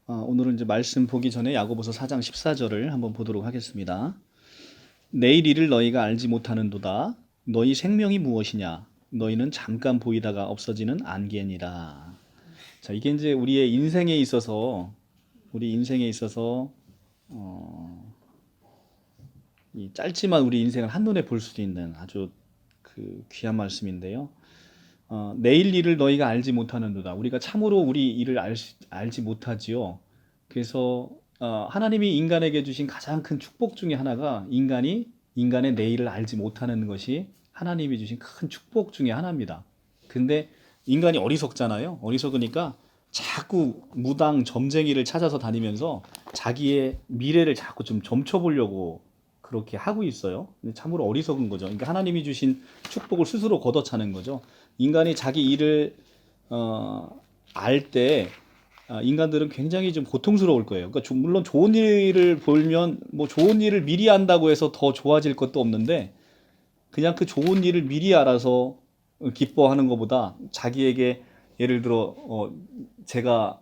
오늘은 이제 말씀 보기 전에 야고보서 4장 14절을 한번 보도록 하겠습니다. 내일 일을 너희가 알지 못하는도다. 너희 생명이 무엇이냐? 너희는 잠깐 보이다가 없어지는 안개니라. 자, 이게 이제 우리의 인생에 있어서 이 짧지만 우리 인생을 한눈에 볼 수 있는 아주 그 귀한 말씀인데요. 내일 일을 너희가 알지 못하는도다. 우리가 참으로 우리 일을 알지 못하지요. 그래서 하나님이 인간에게 주신 가장 큰 축복 중에 하나가 인간의 내일을 알지 못하는 것이 하나님이 주신 큰 축복 중에 하나입니다. 근데 인간이 어리석잖아요. 어리석으니까 자꾸 무당 점쟁이를 찾아서 다니면서 자기의 미래를 자꾸 좀 점쳐보려고 그렇게 하고 있어요. 근데 참으로 어리석은 거죠. 그러니까 하나님이 주신 축복을 스스로 걷어차는 거죠. 인간이 자기 일을 알 때 인간들은 굉장히 좀 고통스러울 거예요. 그러니까 물론 좋은 일을 보면 뭐 좋은 일을 미리 안다고 해서 더 좋아질 것도 없는데 그냥 그 좋은 일을 미리 알아서 기뻐하는 것보다 자기에게 예를 들어 제가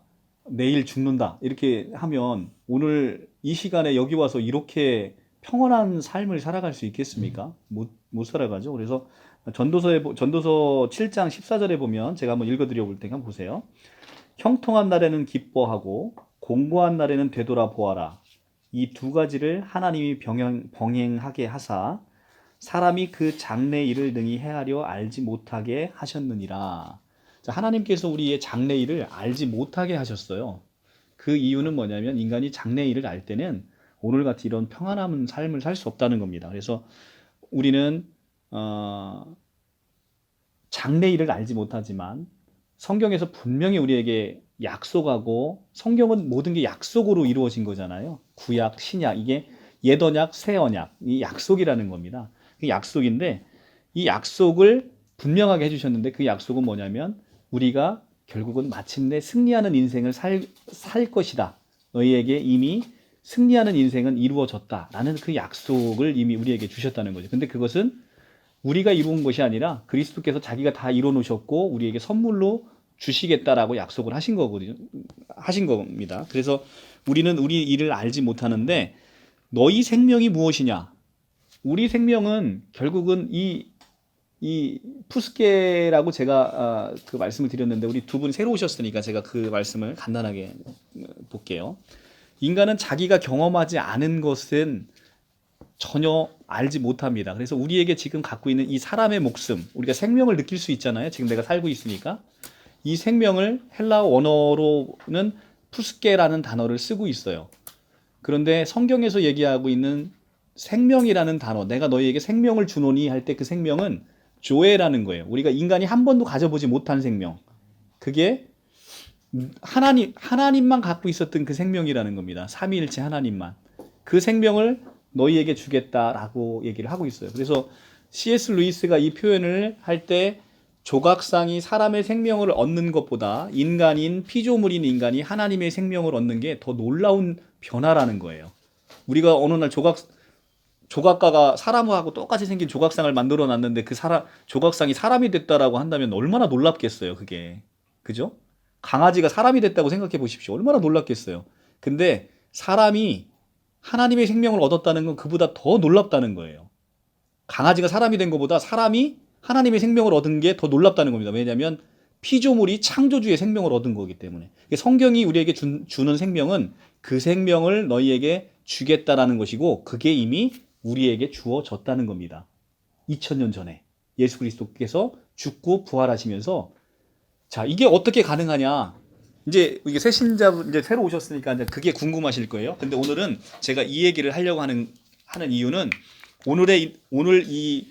내일 죽는다 이렇게 하면 오늘 이 시간에 여기 와서 이렇게 평온한 삶을 살아갈 수 있겠습니까? 못 살아가죠. 그래서 전도서 7장 14절에 보면 제가 한번 읽어드려 볼 테니까 한번 보세요. 형통한 날에는 기뻐하고 공고한 날에는 되돌아보아라. 이 두 가지를 하나님이 병행하게 하사 사람이 그 장래 일을 능히 헤아려 알지 못하게 하셨느니라. 자, 하나님께서 우리의 장래 일을 알지 못하게 하셨어요. 그 이유는 뭐냐면 인간이 장래 일을 알 때는 오늘같이 이런 평안한 삶을 살 수 없다는 겁니다. 그래서 우리는 장래 일을 알지 못하지만 성경에서 분명히 우리에게 약속하고 성경은 모든 게 약속으로 이루어진 거잖아요. 구약, 신약 이게 옛 언약, 새 언약 이 약속이라는 겁니다. 그 약속인데 이 약속을 분명하게 해주셨는데 그 약속은 뭐냐면 우리가 결국은 마침내 승리하는 인생을 살 것이다. 너희에게 이미 승리하는 인생은 이루어졌다라는 그 약속을 이미 우리에게 주셨다는 거죠. 근데 그것은 우리가 이룬 것이 아니라 그리스도께서 자기가 다 이뤄 놓으셨고 우리에게 선물로 주시겠다라고 약속을 하신 거거든요. 하신 겁니다. 그래서 우리는 우리 일을 알지 못하는데 너희 생명이 무엇이냐? 우리 생명은 결국은 이 푸스케라고 제가 그 말씀을 드렸는데 우리 두 분 새로 오셨으니까 제가 그 말씀을 간단하게 볼게요. 인간은 자기가 경험하지 않은 것은 전혀 알지 못합니다. 그래서 우리에게 지금 갖고 있는 이 사람의 목숨, 우리가 생명을 느낄 수 있잖아요. 지금 내가 살고 있으니까. 이 생명을 헬라어 원어로는 푸스케라는 단어를 쓰고 있어요. 그런데 성경에서 얘기하고 있는 생명이라는 단어, 내가 너희에게 생명을 주노니 할 때 그 생명은 조에라는 거예요. 우리가 인간이 한 번도 가져보지 못한 생명. 그게 하나님만 갖고 있었던 그 생명이라는 겁니다. 삼위일체 하나님만. 그 생명을 너희에게 주겠다라고 얘기를 하고 있어요. 그래서 C.S. 루이스가 이 표현을 할 때 조각상이 사람의 생명을 얻는 것보다 인간인 피조물인 인간이 하나님의 생명을 얻는 게 더 놀라운 변화라는 거예요. 우리가 어느 날 조각가가 사람하고 똑같이 생긴 조각상을 만들어 놨는데 그 조각상이 사람이 됐다라고 한다면 얼마나 놀랍겠어요, 그게. 그죠? 강아지가 사람이 됐다고 생각해 보십시오. 얼마나 놀랍겠어요. 근데 사람이 하나님의 생명을 얻었다는 건 그보다 더 놀랍다는 거예요. 강아지가 사람이 된 것보다 사람이 하나님의 생명을 얻은 게 더 놀랍다는 겁니다. 왜냐하면 피조물이 창조주의 생명을 얻은 거기 때문에. 성경이 우리에게 주는 생명은 그 생명을 너희에게 주겠다라는 것이고 그게 이미 우리에게 주어졌다는 겁니다. 2000년 전에 예수 그리스도께서 죽고 부활하시면서 자, 이게 어떻게 가능하냐? 이제 이게 새신자분 이제 새로 오셨으니까 이제 그게 궁금하실 거예요. 근데 오늘은 제가 이 얘기를 하려고 하는 이유는 오늘 이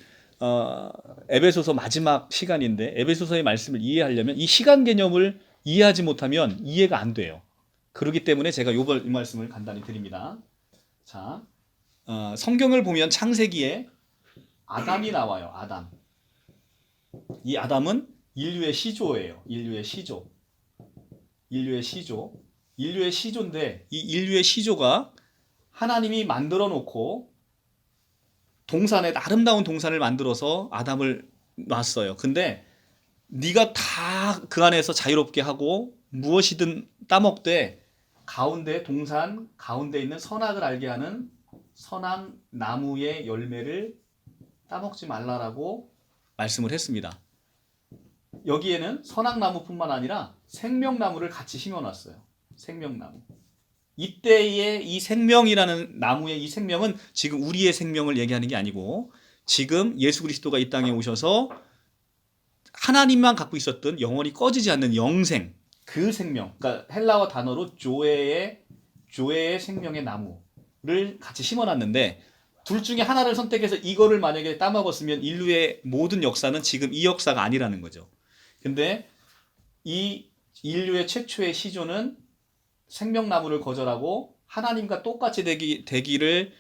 에베소서 마지막 시간인데 에베소서의 말씀을 이해하려면 이 시간 개념을 이해하지 못하면 이해가 안 돼요. 그렇기 때문에 제가 이 말씀을 간단히 드립니다. 자, 성경을 보면 창세기에 아담이 나와요. 아담. 이 아담은 인류의 시조예요. 인류의 시조. 인류의 시조인데 이 인류의 시조가 하나님이 만들어 놓고 아름다운 동산을 만들어서 아담을 놨어요. 근데 네가 다 그 안에서 자유롭게 하고 무엇이든 따먹되 가운데 동산 가운데 있는 선악을 알게 하는 선악 나무의 열매를 따먹지 말라라고 말씀을 했습니다. 여기에는 선악나무뿐만 아니라 생명나무를 같이 심어놨어요. 생명나무. 이때의 이 생명이라는 나무의 이 생명은 지금 우리의 생명을 얘기하는 게 아니고 지금 예수 그리스도가 이 땅에 오셔서 하나님만 갖고 있었던 영원히 꺼지지 않는 영생, 그 생명, 그러니까 헬라어 단어로 조에의 생명의 나무를 같이 심어놨는데 둘 중에 하나를 선택해서 이거를 만약에 따먹었으면 인류의 모든 역사는 지금 이 역사가 아니라는 거죠. 근데 이 인류의 최초의 시조는 생명나무를 거절하고 하나님과 똑같이 되기를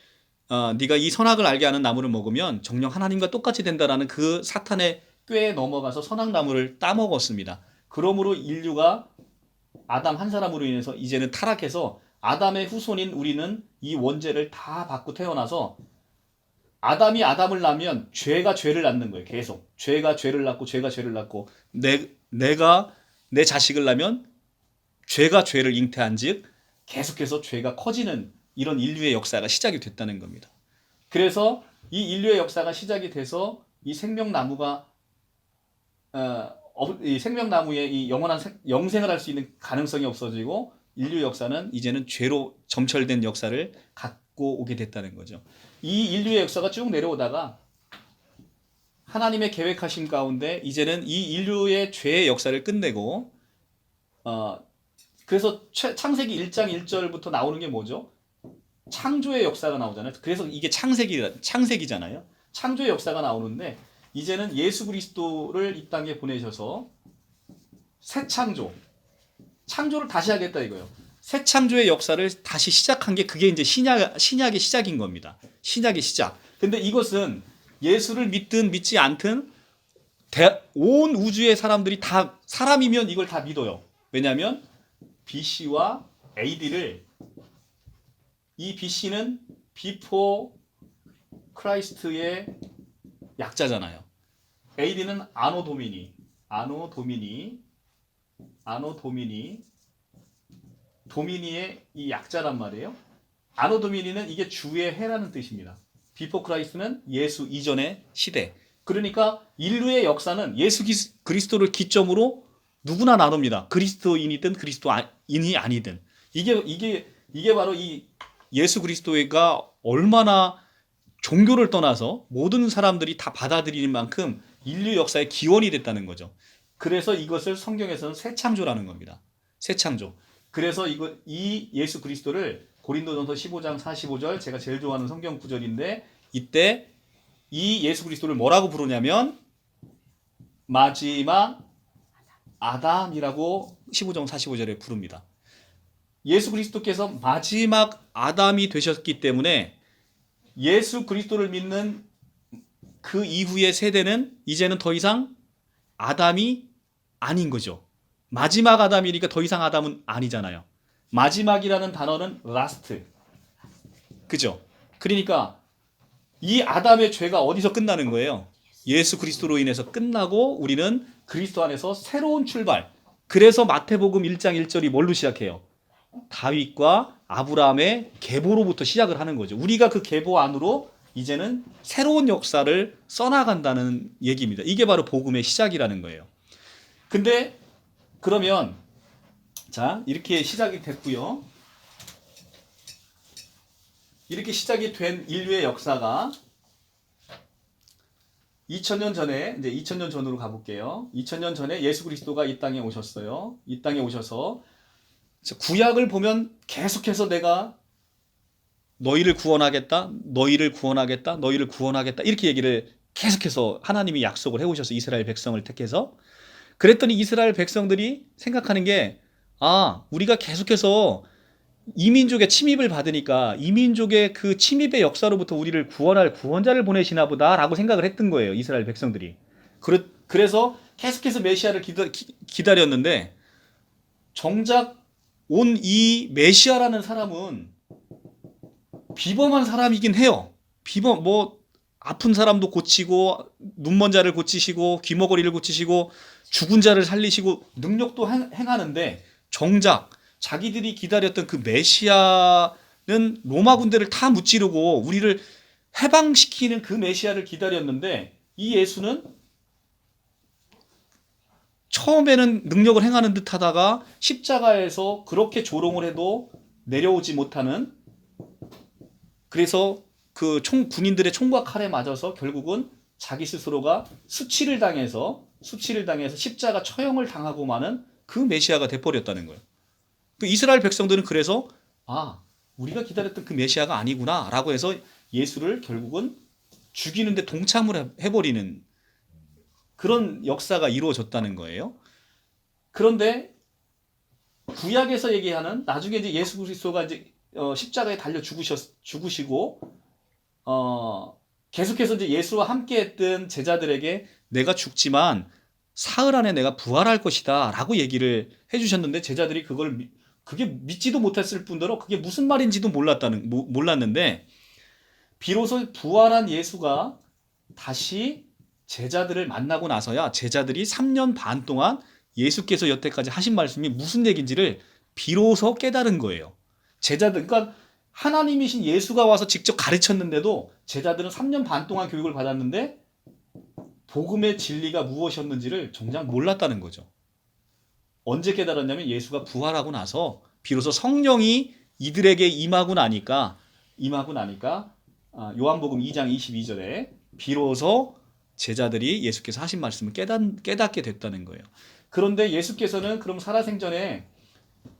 네가 이 선악을 알게 하는 나무를 먹으면 정녕 하나님과 똑같이 된다라는 그 사탄의 꾀에 넘어가서 선악나무를 따먹었습니다. 그러므로 인류가 아담 한 사람으로 인해서 이제는 타락해서 아담의 후손인 우리는 이 원죄를 다 받고 태어나서 아담이 아담을 낳으면 죄가 죄를 낳는 거예요. 계속 죄가 죄를 낳고 죄가 죄를 낳고 내가 내 자식을 낳으면 죄가 죄를 잉태한즉 계속해서 죄가 커지는 이런 인류의 역사가 시작이 됐다는 겁니다. 그래서 이 인류의 역사가 시작이 돼서 이 생명나무가 이 생명나무의 이 영원한 영생을 할 수 있는 가능성이 없어지고 인류 역사는 이제는 죄로 점철된 역사를 갖고 오게 됐다는 거죠. 이 인류의 역사가 쭉 내려오다가 하나님의 계획하심 가운데 이제는 이 인류의 죄의 역사를 끝내고 그래서 창세기 1장 1절부터 나오는 게 뭐죠? 창조의 역사가 나오잖아요. 그래서 이게 창세기잖아요. 창조의 역사가 나오는데 이제는 예수 그리스도를 이 땅에 보내셔서 새 창조를 다시 하겠다 이거예요. 새 창조의 역사를 다시 시작한 게 그게 이제 신약의 시작인 겁니다. 신약의 시작. 근데 이것은 예수를 믿든 믿지 않든 온 우주의 사람들이 다 사람이면 이걸 다 믿어요. 왜냐하면 BC와 AD를 이 BC는 Before Christ의 약자잖아요. AD는 아노 도미니의 이 약자란 말이에요. 아노 도미니는 이게 주의 해라는 뜻입니다. Before Christ는 예수 이전의 시대. 그러니까 인류의 역사는 예수 그리스도를 기점으로 누구나 나눕니다. 그리스도인이든 그리스도인이 아니든. 이게 바로 이 예수 그리스도가 얼마나 종교를 떠나서 모든 사람들이 다 받아들이는 만큼 인류 역사의 기원이 됐다는 거죠. 그래서 이것을 성경에서는 새 창조라는 겁니다. 새 창조. 그래서 이 예수 그리스도를 고린도전서 15장 45절 제가 제일 좋아하는 성경 구절인데 이때 이 예수 그리스도를 뭐라고 부르냐면 마지막 아담이라고 15장 45절에 부릅니다. 예수 그리스도께서 마지막 아담이 되셨기 때문에 예수 그리스도를 믿는 그 이후의 세대는 이제는 더 이상 아담이 아닌 거죠. 마지막 아담이니까 더 이상 아담은 아니잖아요. 마지막이라는 단어는 last. 그죠? 그러니까 이 아담의 죄가 어디서 끝나는 거예요? 예수 그리스도로 인해서 끝나고 우리는 그리스도 안에서 새로운 출발. 그래서 마태복음 1장 1절이 뭘로 시작해요? 다윗과 아브라함의 계보로부터 시작을 하는 거죠. 우리가 그 계보 안으로 이제는 새로운 역사를 써나간다는 얘기입니다. 이게 바로 복음의 시작이라는 거예요. 근데 그러면 자 이렇게 시작이 됐고요. 이렇게 시작이 된 인류의 역사가 2000년 전에 이제 2000년 전으로 가볼게요. 2000년 전에 예수 그리스도가 이 땅에 오셨어요. 이 땅에 오셔서 구약을 보면 계속해서 내가 너희를 구원하겠다, 너희를 구원하겠다, 너희를 구원하겠다 이렇게 얘기를 계속해서 하나님이 약속을 해오셔서 이스라엘 백성을 택해서 그랬더니 이스라엘 백성들이 생각하는 게 우리가 계속해서 이민족의 침입을 받으니까 이민족의 그 침입의 역사로부터 우리를 구원할 구원자를 보내시나 보다라고 생각을 했던 거예요. 이스라엘 백성들이. 그래서 계속해서 메시아를 기다렸는데 정작 온 이 메시아라는 사람은 비범한 사람이긴 해요. 아픈 사람도 고치고 눈먼 자를 고치시고 귀머거리를 고치시고 죽은 자를 살리시고 능력도 행하는데 정작 자기들이 기다렸던 그 메시아는 로마 군대를 다 무찌르고 우리를 해방시키는 그 메시아를 기다렸는데 이 예수는 처음에는 능력을 행하는 듯 하다가 십자가에서 그렇게 조롱을 해도 내려오지 못하는, 그래서 그 군인들의 총과 칼에 맞아서 결국은 자기 스스로가 수치를 당해서 십자가 처형을 당하고 마는 그 메시아가 돼버렸다는 거예요. 그 이스라엘 백성들은 그래서 우리가 기다렸던 그 메시아가 아니구나 라고 해서 예수를 결국은 죽이는데 동참을 해버리는 그런 역사가 이루어졌다는 거예요. 그런데 구약에서 얘기하는 나중에 이제 예수 그리스도가 이제 십자가에 달려 죽으시고 계속해서 이제 예수와 함께했던 제자들에게 내가 죽지만 사흘 안에 내가 부활할 것이다 라고 얘기를 해주셨는데 제자들이 그게 믿지도 못했을 뿐더러 그게 무슨 말인지도 몰랐는데 비로소 부활한 예수가 다시 제자들을 만나고 나서야 제자들이 3년 반 동안 예수께서 여태까지 하신 말씀이 무슨 얘기인지를 비로소 깨달은 거예요. 그러니까 하나님이신 예수가 와서 직접 가르쳤는데도 제자들은 3년 반 동안 교육을 받았는데 복음의 진리가 무엇이었는지를 정작 몰랐다는 거죠. 언제 깨달았냐면 예수가 부활하고 나서 비로소 성령이 이들에게 임하고 나니까 요한복음 2장 22절에 비로소 제자들이 예수께서 하신 말씀을 깨닫게 됐다는 거예요. 그런데 예수께서는 그럼 살아생전에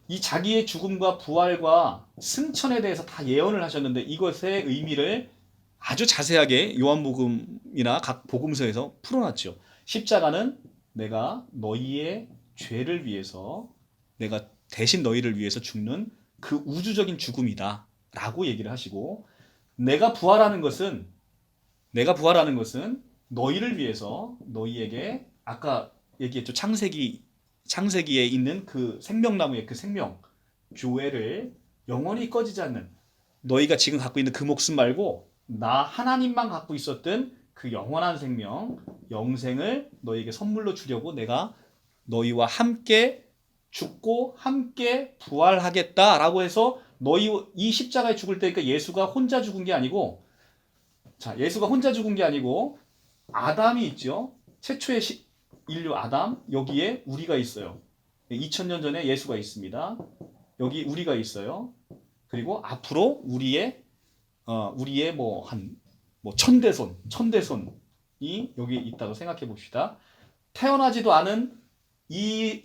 이 자기의 죽음과 부활과 승천에 대해서 다 예언을 하셨는데 이것의 의미를 아주 자세하게 요한복음이나 각 복음서에서 풀어놨죠. 십자가는 내가 너희의 죄를 위해서, 내가 대신 너희를 위해서 죽는 그 우주적인 죽음이다 라고 얘기를 하시고, 내가 부활하는 것은 너희를 위해서, 너희에게 아까 얘기했죠. 창세기에 있는 그 생명나무의 그 생명 교회를 영원히 꺼지지 않는, 너희가 지금 갖고 있는 그 목숨 말고 나 하나님만 갖고 있었던 그 영원한 생명, 영생을 너희에게 선물로 주려고 내가 너희와 함께 죽고 함께 부활하겠다라고 해서 이 십자가에 죽을 때 그러니까 예수가 혼자 죽은 게 아니고, 예수가 혼자 죽은 게 아니고 아담이 있죠. 최초의 인류 아담, 여기에 우리가 있어요. 2000년 전에 예수가 있습니다. 여기 우리가 있어요. 그리고 앞으로 우리의 천대손이 여기 있다고 생각해 봅시다. 태어나지도 않은 이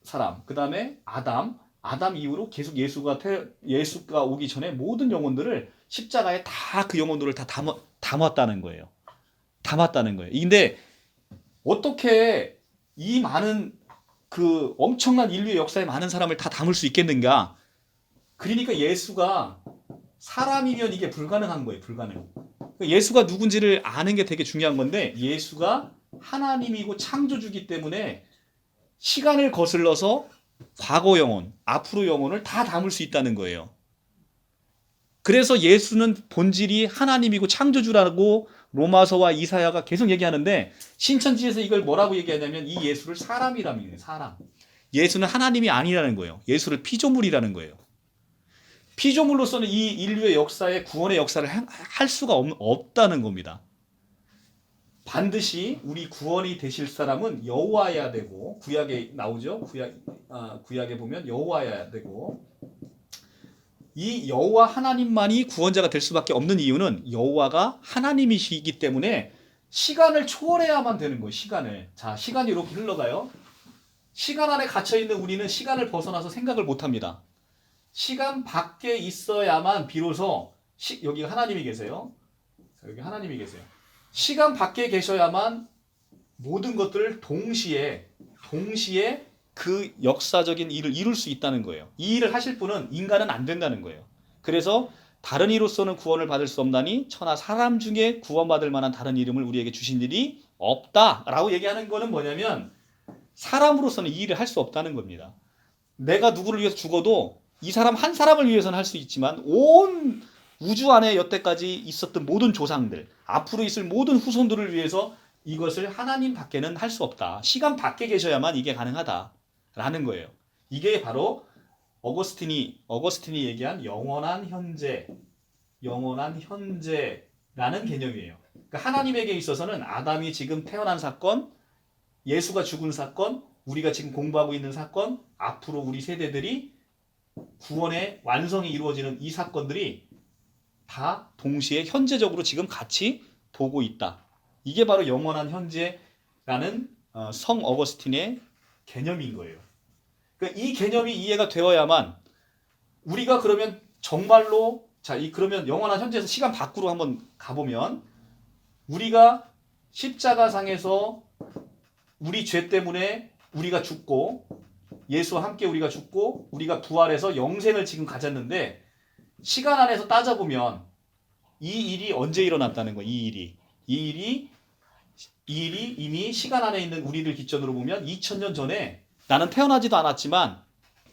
사람, 그 다음에 아담 이후로 계속 예수가 오기 전에 모든 영혼들을 십자가에 다 그 영혼들을 다 담았다는 거예요. 근데 어떻게 이 많은 그 엄청난 인류의 역사에 많은 사람을 다 담을 수 있겠는가? 그러니까 예수가 사람이면 이게 불가능한 거예요. 불가능. 예수가 누군지를 아는 게 되게 중요한 건데, 예수가 하나님이고 창조주기 때문에 시간을 거슬러서 과거 영혼, 앞으로 영혼을 다 담을 수 있다는 거예요. 그래서 예수는 본질이 하나님이고 창조주라고 로마서와 이사야가 계속 얘기하는데, 신천지에서 이걸 뭐라고 얘기하냐면 이 예수를 사람이라는 거예요. 사람. 예수는 하나님이 아니라는 거예요. 예수를 피조물이라는 거예요. 피조물로서는 이 인류의 역사에 구원의 역사를 할 수가 없다는 겁니다. 반드시 우리 구원이 되실 사람은 여호와여야 되고, 구약에 나오죠. 구약에 보면 여호와여야 되고, 이 여호와 하나님만이 구원자가 될 수밖에 없는 이유는 여호와가 하나님이시기 때문에 시간을 초월해야만 되는 거예요. 시간이 이렇게 흘러가요. 시간 안에 갇혀 있는 우리는 시간을 벗어나서 생각을 못 합니다. 시간 밖에 있어야만 비로소 여기 하나님이 계세요. 여기 하나님이 계세요. 시간 밖에 계셔야만 모든 것들을 동시에 그 역사적인 일을 이룰 수 있다는 거예요. 이 일을 하실 분은 인간은 안 된다는 거예요. 그래서 다른 이로서는 구원을 받을 수 없나니 천하 사람 중에 구원받을 만한 다른 이름을 우리에게 주신 일이 없다라고 얘기하는 거는 뭐냐면, 사람으로서는 이 일을 할 수 없다는 겁니다. 내가 누구를 위해서 죽어도 이 사람 한 사람을 위해서는 할 수 있지만 온 우주 안에 여태까지 있었던 모든 조상들, 앞으로 있을 모든 후손들을 위해서 이것을 하나님 밖에는 할 수 없다. 시간 밖에 계셔야만 이게 가능하다라는 거예요. 이게 바로 어거스틴이 얘기한 영원한 현재라는 개념이에요. 그러니까 하나님에게 있어서는 아담이 지금 태어난 사건, 예수가 죽은 사건, 우리가 지금 공부하고 있는 사건, 앞으로 우리 세대들이 구원의 완성이 이루어지는 이 사건들이 다 동시에 현재적으로 지금 같이 보고 있다. 이게 바로 영원한 현재라는 성 어거스틴의 개념인 거예요. 그러니까 이 개념이 이해가 되어야만 우리가 그러면 정말로 그러면 영원한 현재에서 시간 밖으로 한번 가보면 우리가 십자가상에서 우리 죄 때문에 우리가 죽고 예수와 함께 우리가 죽고 우리가 부활해서 영생을 지금 가졌는데 시간 안에서 따져보면 이 일이 언제 일어났다는 거예요. 이 일이 이미 시간 안에 있는 우리를 기점으로 보면 2000년 전에 나는 태어나지도 않았지만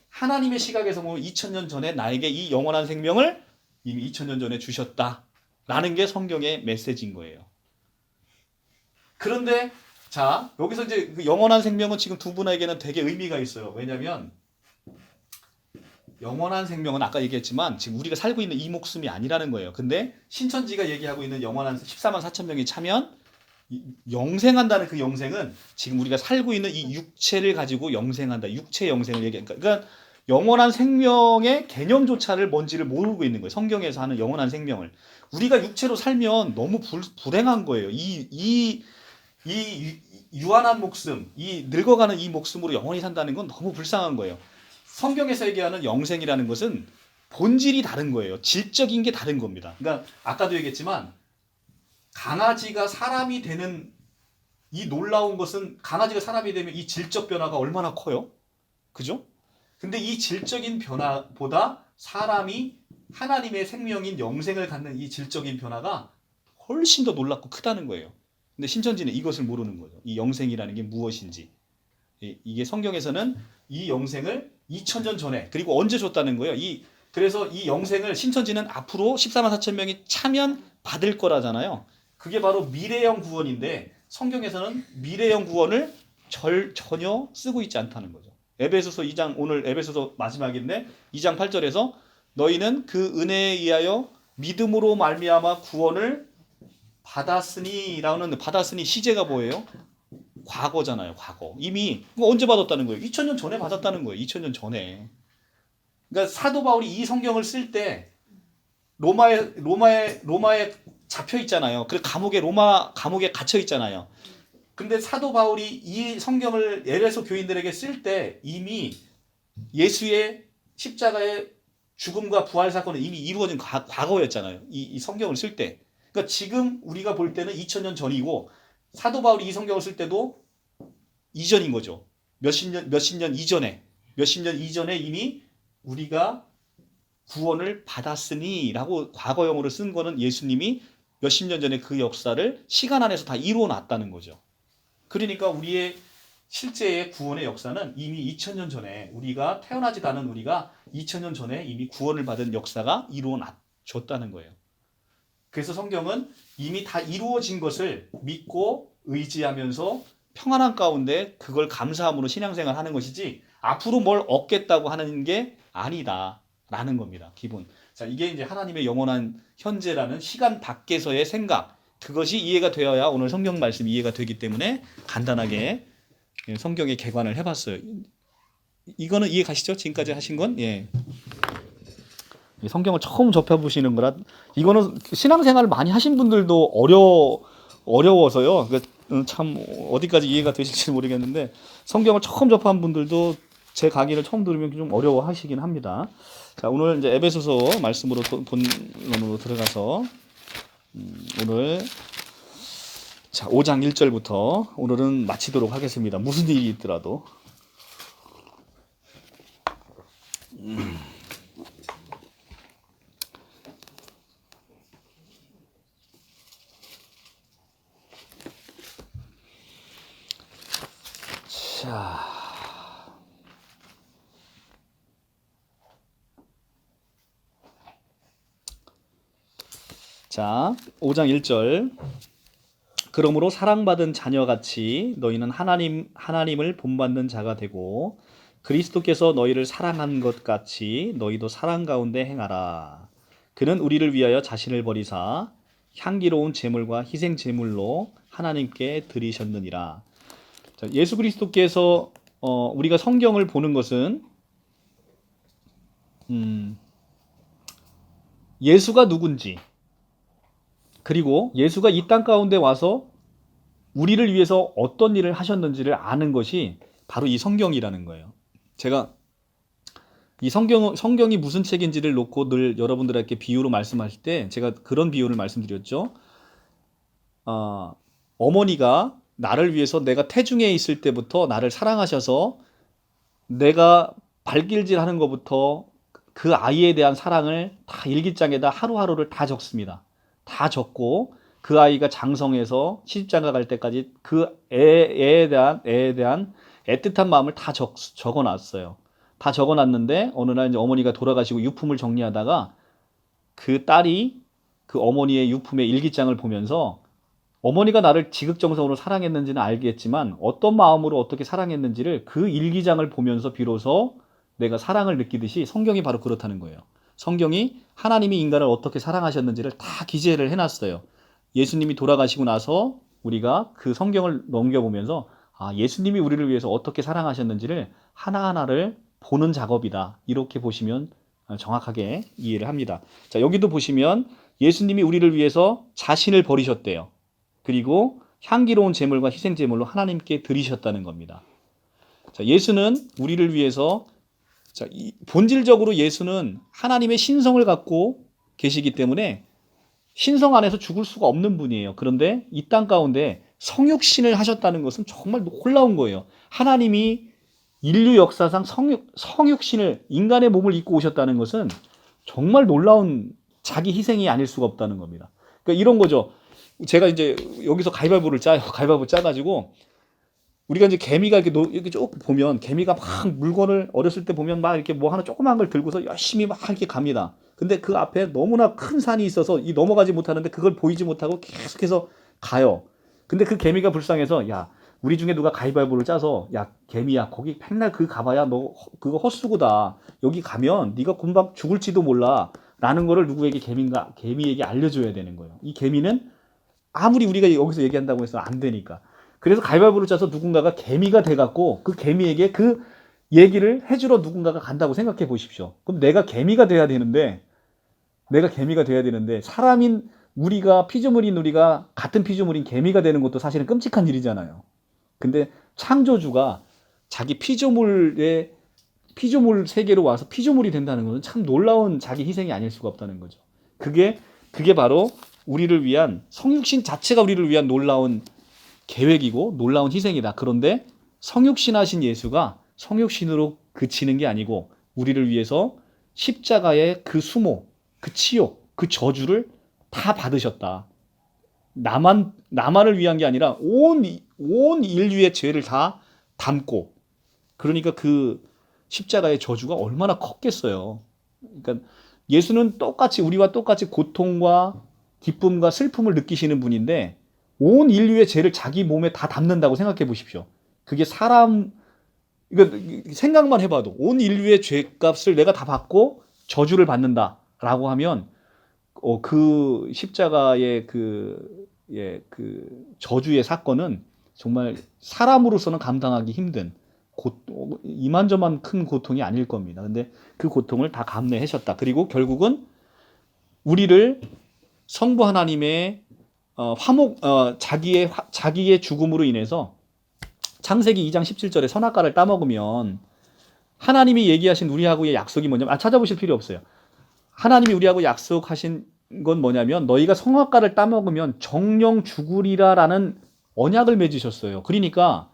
하나님의 시각에서 보면 2000년 전에 나에게 이 영원한 생명을 이미 2000년 전에 주셨다라는 게 성경의 메시지인 거예요. 그런데 자, 여기서 이제 그 영원한 생명은 지금 두 분에게는 되게 의미가 있어요. 왜냐하면 영원한 생명은 아까 얘기했지만 지금 우리가 살고 있는 이 목숨이 아니라는 거예요. 근데 신천지가 얘기하고 있는 영원한 14만 4천 명이 차면 영생한다는 그 영생은 지금 우리가 살고 있는 이 육체를 가지고 영생한다. 육체 영생을 얘기하니까. 그러니까 영원한 생명의 개념조차를 뭔지를 모르고 있는 거예요. 성경에서 하는 영원한 생명을. 우리가 육체로 살면 너무 불행한 거예요. 이 유한한 목숨, 이 늙어가는 이 목숨으로 영원히 산다는 건 너무 불쌍한 거예요. 성경에서 얘기하는 영생이라는 것은 본질이 다른 거예요. 질적인 게 다른 겁니다. 그러니까 아까도 얘기했지만 강아지가 사람이 되는 이 놀라운 것은 강아지가 사람이 되면 이 질적 변화가 얼마나 커요? 그죠? 근데 이 질적인 변화보다 사람이 하나님의 생명인 영생을 갖는 이 질적인 변화가 훨씬 더 놀랍고 크다는 거예요. 근데 신천지는 이것을 모르는 거죠. 이 영생이라는 게 무엇인지. 이게 성경에서는 이 영생을 2000년 전에 그리고 언제 줬다는 거예요. 그래서 이 영생을 신천지는 앞으로 14만 4천 명이 차면 받을 거라잖아요. 그게 바로 미래형 구원인데 성경에서는 미래형 구원을 전혀 쓰고 있지 않다는 거죠. 에베소서 2장 오늘 에베소서 마지막인데 2장 8절에서 너희는 그 은혜에 의하여 믿음으로 말미암아 구원을 받았으니라는 받았으니 시제가 뭐예요? 과거잖아요. 과거. 이미 언제 받았다는 거예요? 2000년 전에 받았다는 거예요. 2000년 전에. 그러니까 사도 바울이 이 성경을 쓸 때 로마에 잡혀 있잖아요. 그 로마 감옥에 갇혀 있잖아요. 근데 사도 바울이 이 성경을 에베소 교인들에게 쓸 때 이미 예수의 십자가의 죽음과 부활 사건은 이미 이루어진 과거였잖아요. 이 성경을 쓸 때. 그러니까 지금 우리가 볼 때는 2000년 전이고 사도 바울이 이 성경을 쓸 때도 이전인 거죠. 몇십 년 이전에 이미 우리가 구원을 받았으니라고 과거형으로 쓴 거는 예수님이 몇십 년 전에 그 역사를 시간 안에서 다 이루어 놨다는 거죠. 그러니까 우리의 실제의 구원의 역사는 이미 2000년 전에 우리가 태어나지도 않은 우리가 2000년 전에 이미 구원을 받은 역사가 이루어 놨다는 거예요. 그래서 성경은 이미 다 이루어진 것을 믿고 의지하면서 평안한 가운데 그걸 감사함으로 신앙생활 하는 것이지 앞으로 뭘 얻겠다고 하는 게 아니다라는 겁니다. 기본. 자, 이게 이제 하나님의 영원한 현재라는 시간 밖에서의 생각, 그것이 이해가 되어야 오늘 성경 말씀이 이해가 되기 때문에 간단하게 성경의 개관을 해봤어요. 이거는 이해 가시죠? 지금까지 하신 건? 예. 성경을 처음 접해보시는 거라 이거는 신앙생활을 많이 하신 분들도 어려워서요. 참 어디까지 이해가 되실지 모르겠는데 성경을 처음 접한 분들도 제 강의를 처음 들으면 좀 어려워하시긴 합니다. 자, 오늘 이제 에베소서 말씀으로 본론으로 들어가서 오늘 자 5장 1절부터 오늘은 마치도록 하겠습니다. 무슨 일이 있더라도. 자, 5장 1절. 그러므로 사랑받은 자녀같이 너희는 하나님을 본받는 자가 되고 그리스도께서 너희를 사랑한 것 같이 너희도 사랑 가운데 행하라. 그는 우리를 위하여 자신을 버리사 향기로운 제물과 희생 제물로 하나님께 드리셨느니라. 자, 예수 그리스도께서 우리가 성경을 보는 것은 예수가 누군지, 그리고 예수가 이 땅 가운데 와서 우리를 위해서 어떤 일을 하셨는지를 아는 것이 바로 이 성경이라는 거예요. 제가 이 성경이 무슨 책인지를 놓고 늘 여러분들에게 비유로 말씀하실 때 제가 그런 비유를 말씀드렸죠. 어머니가 나를 위해서 내가 태중에 있을 때부터 나를 사랑하셔서 내가 발길질 하는 것부터 그 아이에 대한 사랑을 다 일기장에다 하루하루를 다 적습니다. 다 적고 그 아이가 장성해서 시집장가 갈 때까지 그 애에 대한 애틋한 마음을 다 적어놨어요. 다 적어놨는데 어느 날 이제 어머니가 돌아가시고 유품을 정리하다가 그 딸이 그 어머니의 유품의 일기장을 보면서 어머니가 나를 지극정성으로 사랑했는지는 알겠지만 어떤 마음으로 어떻게 사랑했는지를 그 일기장을 보면서 비로소 내가 사랑을 느끼듯이 성경이 바로 그렇다는 거예요. 성경이 하나님이 인간을 어떻게 사랑하셨는지를 다 기재를 해놨어요. 예수님이 돌아가시고 나서 우리가 그 성경을 넘겨보면서 예수님이 우리를 위해서 어떻게 사랑하셨는지를 하나하나를 보는 작업이다. 이렇게 보시면 정확하게 이해를 합니다. 자, 여기도 보시면 예수님이 우리를 위해서 자신을 버리셨대요. 그리고 향기로운 제물과 희생 제물로 하나님께 드리셨다는 겁니다. 자, 예수는 우리를 위해서 본질적으로 예수는 하나님의 신성을 갖고 계시기 때문에 신성 안에서 죽을 수가 없는 분이에요. 그런데 이 땅 가운데 성육신을 하셨다는 것은 정말 놀라운 거예요. 하나님이 인류 역사상 성육신을 인간의 몸을 입고 오셨다는 것은 정말 놀라운 자기 희생이 아닐 수가 없다는 겁니다. 그러니까 이런 거죠. 제가 이제 여기서 가위바위보를 짜요. 가위바위보 짜가지고 우리가 이제 개미가 이렇게 쭉 보면 개미가 막 물건을 어렸을 때 보면 막 이렇게 뭐 하나 조그만 걸 들고서 열심히 막 이렇게 갑니다. 근데 그 앞에 너무나 큰 산이 있어서 이 넘어가지 못하는데 그걸 보이지 못하고 계속해서 가요. 근데 그 개미가 불쌍해서 야, 우리 중에 누가 가위바위보를 짜서 야, 개미야, 거기 맨날 그 가봐야 너 그거 헛수고다. 여기 가면 네가 금방 죽을지도 몰라. 라는 거를 누구에게 개미에게 알려줘야 되는 거예요. 이 개미는 아무리 우리가 여기서 얘기한다고 해서 안 되니까. 그래서 가위바위보를 짜서 누군가가 개미가 돼갖고 그 개미에게 그 얘기를 해주러 누군가가 간다고 생각해 보십시오. 그럼 내가 개미가 돼야 되는데 사람인 우리가 피조물인 우리가 같은 피조물인 개미가 되는 것도 사실은 끔찍한 일이잖아요. 근데 창조주가 자기 피조물 세계로 와서 피조물이 된다는 것은 참 놀라운 자기 희생이 아닐 수가 없다는 거죠. 그게 바로 우리를 위한 성육신 자체가 우리를 위한 놀라운 계획이고 놀라운 희생이다. 그런데 성육신하신 예수가 성육신으로 그치는 게 아니고 우리를 위해서 십자가의 그 수모, 그 치욕, 그 저주를 다 받으셨다. 나만을 위한 게 아니라 온 인류의 죄를 다 담고, 그러니까 그 십자가의 저주가 얼마나 컸겠어요. 그러니까 예수는 우리와 똑같이 고통과 기쁨과 슬픔을 느끼시는 분인데 온 인류의 죄를 자기 몸에 다 담는다고 생각해 보십시오. 그게 이거 생각만 해봐도 온 인류의 죄값을 내가 다 받고 저주를 받는다라고 하면 그 십자가의 그 저주의 사건은 정말 사람으로서는 감당하기 힘든 이만저만 큰 고통이 아닐 겁니다. 근데 그 고통을 다 감내하셨다. 그리고 결국은 우리를 성부 하나님의 자기의 죽음으로 인해서 창세기 2장 17절에 선악과를 따먹으면 하나님이 얘기하신 우리하고의 약속이 뭐냐면 찾아보실 필요 없어요. 하나님이 우리하고 약속하신 건 뭐냐면 너희가 선악과를 따먹으면 정령 죽으리라라는 언약을 맺으셨어요. 그러니까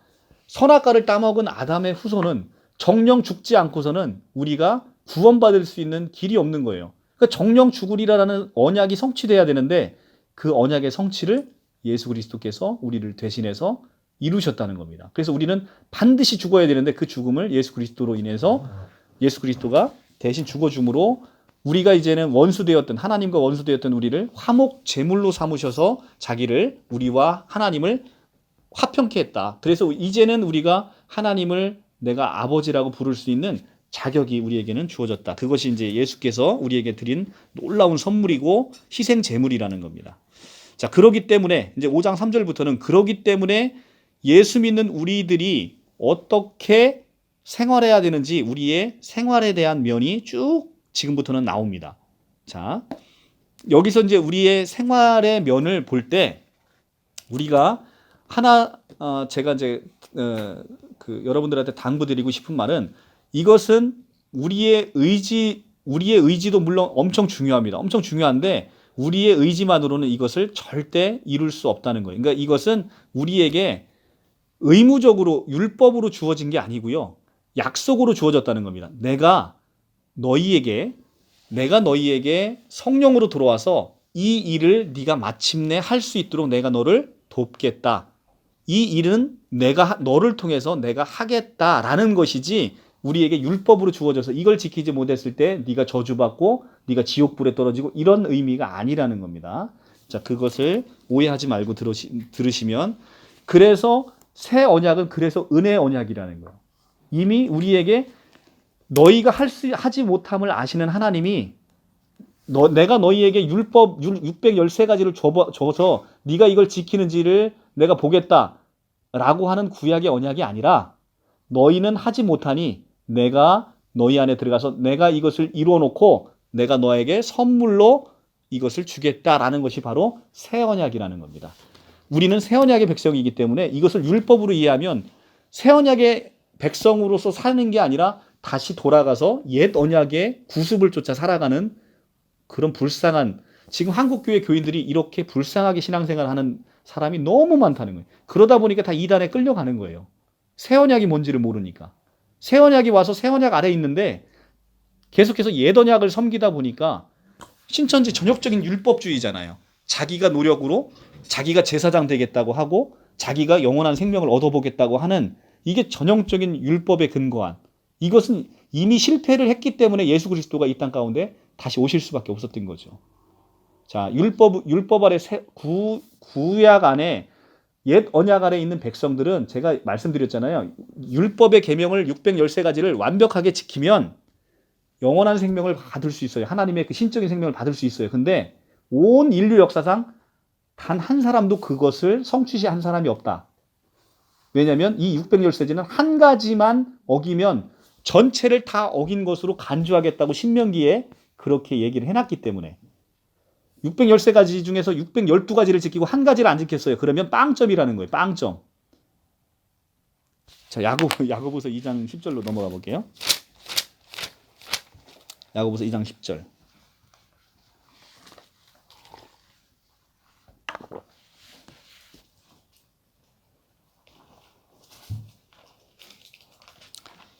선악과를 따먹은 아담의 후손은 정령 죽지 않고서는 우리가 구원받을 수 있는 길이 없는 거예요. 그러니까 정령 죽으리라라는 언약이 성취돼야 되는데 그 언약의 성취를 예수 그리스도께서 우리를 대신해서 이루셨다는 겁니다. 그래서 우리는 반드시 죽어야 되는데 그 죽음을 예수 그리스도로 인해서 예수 그리스도가 대신 죽어줌으로 우리가 이제는 하나님과 원수되었던 우리를 화목 제물로 삼으셔서 우리와 하나님을 화평케 했다. 그래서 이제는 우리가 하나님을 내가 아버지라고 부를 수 있는 자격이 우리에게는 주어졌다. 그것이 이제 예수께서 우리에게 드린 놀라운 선물이고 희생 제물이라는 겁니다. 자, 그러기 때문에 이제 5장 3절부터는 그러기 때문에 예수 믿는 우리들이 어떻게 생활해야 되는지 우리의 생활에 대한 면이 쭉 지금부터는 나옵니다. 자, 여기서 이제 우리의 생활의 면을 볼 때 우리가 하나 제가 이제 여러분들한테 당부드리고 싶은 말은 이것은 우리의 의지도 물론 엄청 중요합니다. 엄청 중요한데 우리의 의지만으로는 이것을 절대 이룰 수 없다는 거예요. 그러니까 이것은 우리에게 의무적으로 율법으로 주어진 게 아니고요. 약속으로 주어졌다는 겁니다. 내가 너희에게 성령으로 들어와서 이 일을 네가 마침내 할 수 있도록 내가 너를 돕겠다. 이 일은 너를 통해서 내가 하겠다라는 것이지 우리에게 율법으로 주어져서 이걸 지키지 못했을 때 네가 저주받고 네가 지옥불에 떨어지고 이런 의미가 아니라는 겁니다. 자, 그것을 오해하지 말고 들으시면 그래서 새 언약은 그래서 은혜 언약이라는 거예요. 이미 우리에게 너희가 하지 못함을 아시는 하나님이 내가 너희에게 율법 613가지를 줘서 네가 이걸 지키는지를 내가 보겠다라고 하는 구약의 언약이 아니라 너희는 하지 못하니 내가 너희 안에 들어가서 내가 이것을 이루어 놓고 내가 너에게 선물로 이것을 주겠다라는 것이 바로 새 언약이라는 겁니다. 우리는 새 언약의 백성이기 때문에 이것을 율법으로 이해하면 새 언약의 백성으로서 사는 게 아니라 다시 돌아가서 옛 언약의 구습을 쫓아 살아가는 그런 불쌍한, 지금 한국교회 교인들이 이렇게 불쌍하게 신앙생활하는 사람이 너무 많다는 거예요. 그러다 보니까 다 이단에 끌려가는 거예요. 새 언약이 뭔지를 모르니까. 새 언약이 와서 새 언약 아래에 있는데 계속해서 옛 언약을 섬기다 보니까 신천지 전역적인 율법주의잖아요. 자기가 노력으로 자기가 제사장 되겠다고 하고 자기가 영원한 생명을 얻어보겠다고 하는 이게 전형적인 율법에 근거한, 이것은 이미 실패를 했기 때문에 예수 그리스도가 이 땅 가운데 다시 오실 수밖에 없었던 거죠. 자, 율법 아래 구약 안에 옛 언약 아래 있는 백성들은 제가 말씀드렸잖아요. 율법의 계명을 613가지를 완벽하게 지키면 영원한 생명을 받을 수 있어요. 하나님의 그 신적인 생명을 받을 수 있어요. 근데 온 인류 역사상 단 한 사람도 그것을 성취한 사람이 없다. 왜냐하면 이 613제는 한 가지만 어기면 전체를 다 어긴 것으로 간주하겠다고 신명기에 그렇게 얘기를 해놨기 때문에 613가지 중에서 612가지를 지키고 한 가지를 안 지켰어요. 그러면 빵점이라는 거예요. 빵점. 자, 야고보서 2장 10절로 넘어가 볼게요. 야고보서 2장 10절.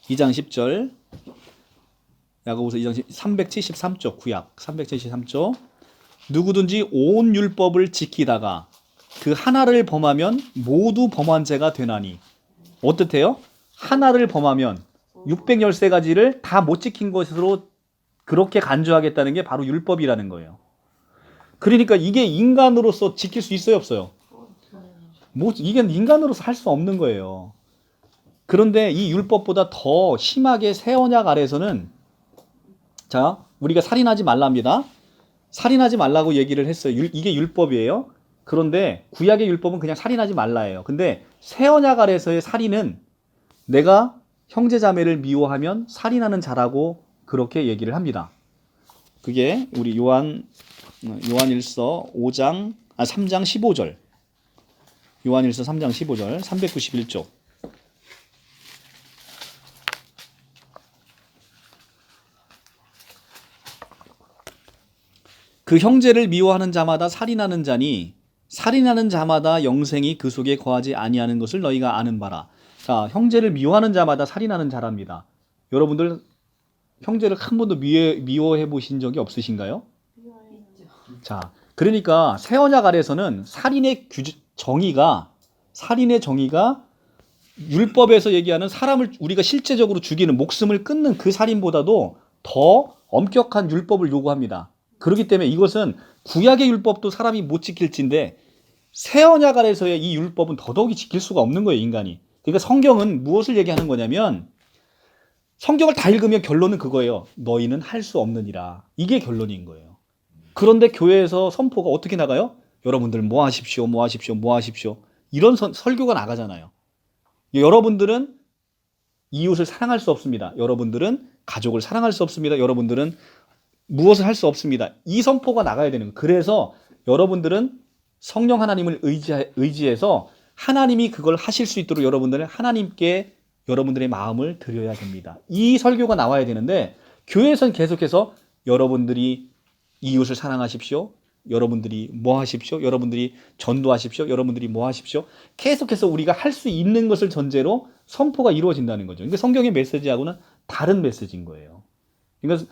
(2장 10절) 야고보서 2장 373쪽 구약 373쪽. 누구든지 온 율법을 지키다가 그 하나를 범하면 모두 범한 죄가 되나니. 어떻대요? 하나를 범하면 613가지를 다 못 지킨 것으로 그렇게 간주하겠다는 게 바로 율법이라는 거예요. 그러니까 이게 인간으로서 지킬 수 있어요, 없어요? 이게 인간으로서 할 수 없는 거예요. 그런데 이 율법보다 더 심하게 새 언약 아래에서는, 자, 우리가 살인하지 말랍니다. 살인하지 말라고 얘기를 했어요. 이게 율법이에요. 그런데 구약의 율법은 그냥 살인하지 말라예요. 근데 새 언약 아래에서의 살인은 내가 형제자매를 미워하면 살인하는 자라고 그렇게 얘기를 합니다. 그게 우리 요한일서 3장 15절. 요한일서 3장 15절 391쪽. 그 형제를 미워하는 자마다 살인하는 자니 살인하는 자마다 영생이 그 속에 거하지 아니하는 것을 너희가 아는 바라. 자, 형제를 미워하는 자마다 살인하는 자랍니다. 여러분들 형제를 한 번도 미워해 보신 적이 없으신가요? 자, 그러니까 새 언약 아래에서는 살인의 정의가 율법에서 얘기하는 사람을 우리가 실제적으로 죽이는, 목숨을 끊는 그 살인보다도 더 엄격한 율법을 요구합니다. 그렇기 때문에 이것은 구약의 율법도 사람이 못 지킬진데 새 언약 아래에서의 이 율법은 더더욱이 지킬 수가 없는 거예요, 인간이. 그러니까 성경은 무엇을 얘기하는 거냐면 성경을 다 읽으면 결론은 그거예요. 너희는 할 수 없느니라. 이게 결론인 거예요. 그런데 교회에서 선포가 어떻게 나가요? 여러분들 뭐 하십시오, 뭐 하십시오, 뭐 하십시오. 이런 설교가 나가잖아요. 여러분들은 이웃을 사랑할 수 없습니다. 여러분들은 가족을 사랑할 수 없습니다. 여러분들은 무엇을 할 수 없습니다. 이 선포가 나가야 되는 거예요. 그래서 여러분들은 성령 하나님을 의지해서 하나님이 그걸 하실 수 있도록 여러분들은 하나님께 여러분들의 마음을 드려야 됩니다. 이 설교가 나와야 되는데 교회에서는 계속해서 여러분들이 이웃을 사랑하십시오. 여러분들이 뭐 하십시오. 여러분들이 전도하십시오. 여러분들이 뭐 하십시오. 계속해서 우리가 할 수 있는 것을 전제로 선포가 이루어진다는 거죠. 그러니까 성경의 메시지하고는 다른 메시지인 거예요. 그러니까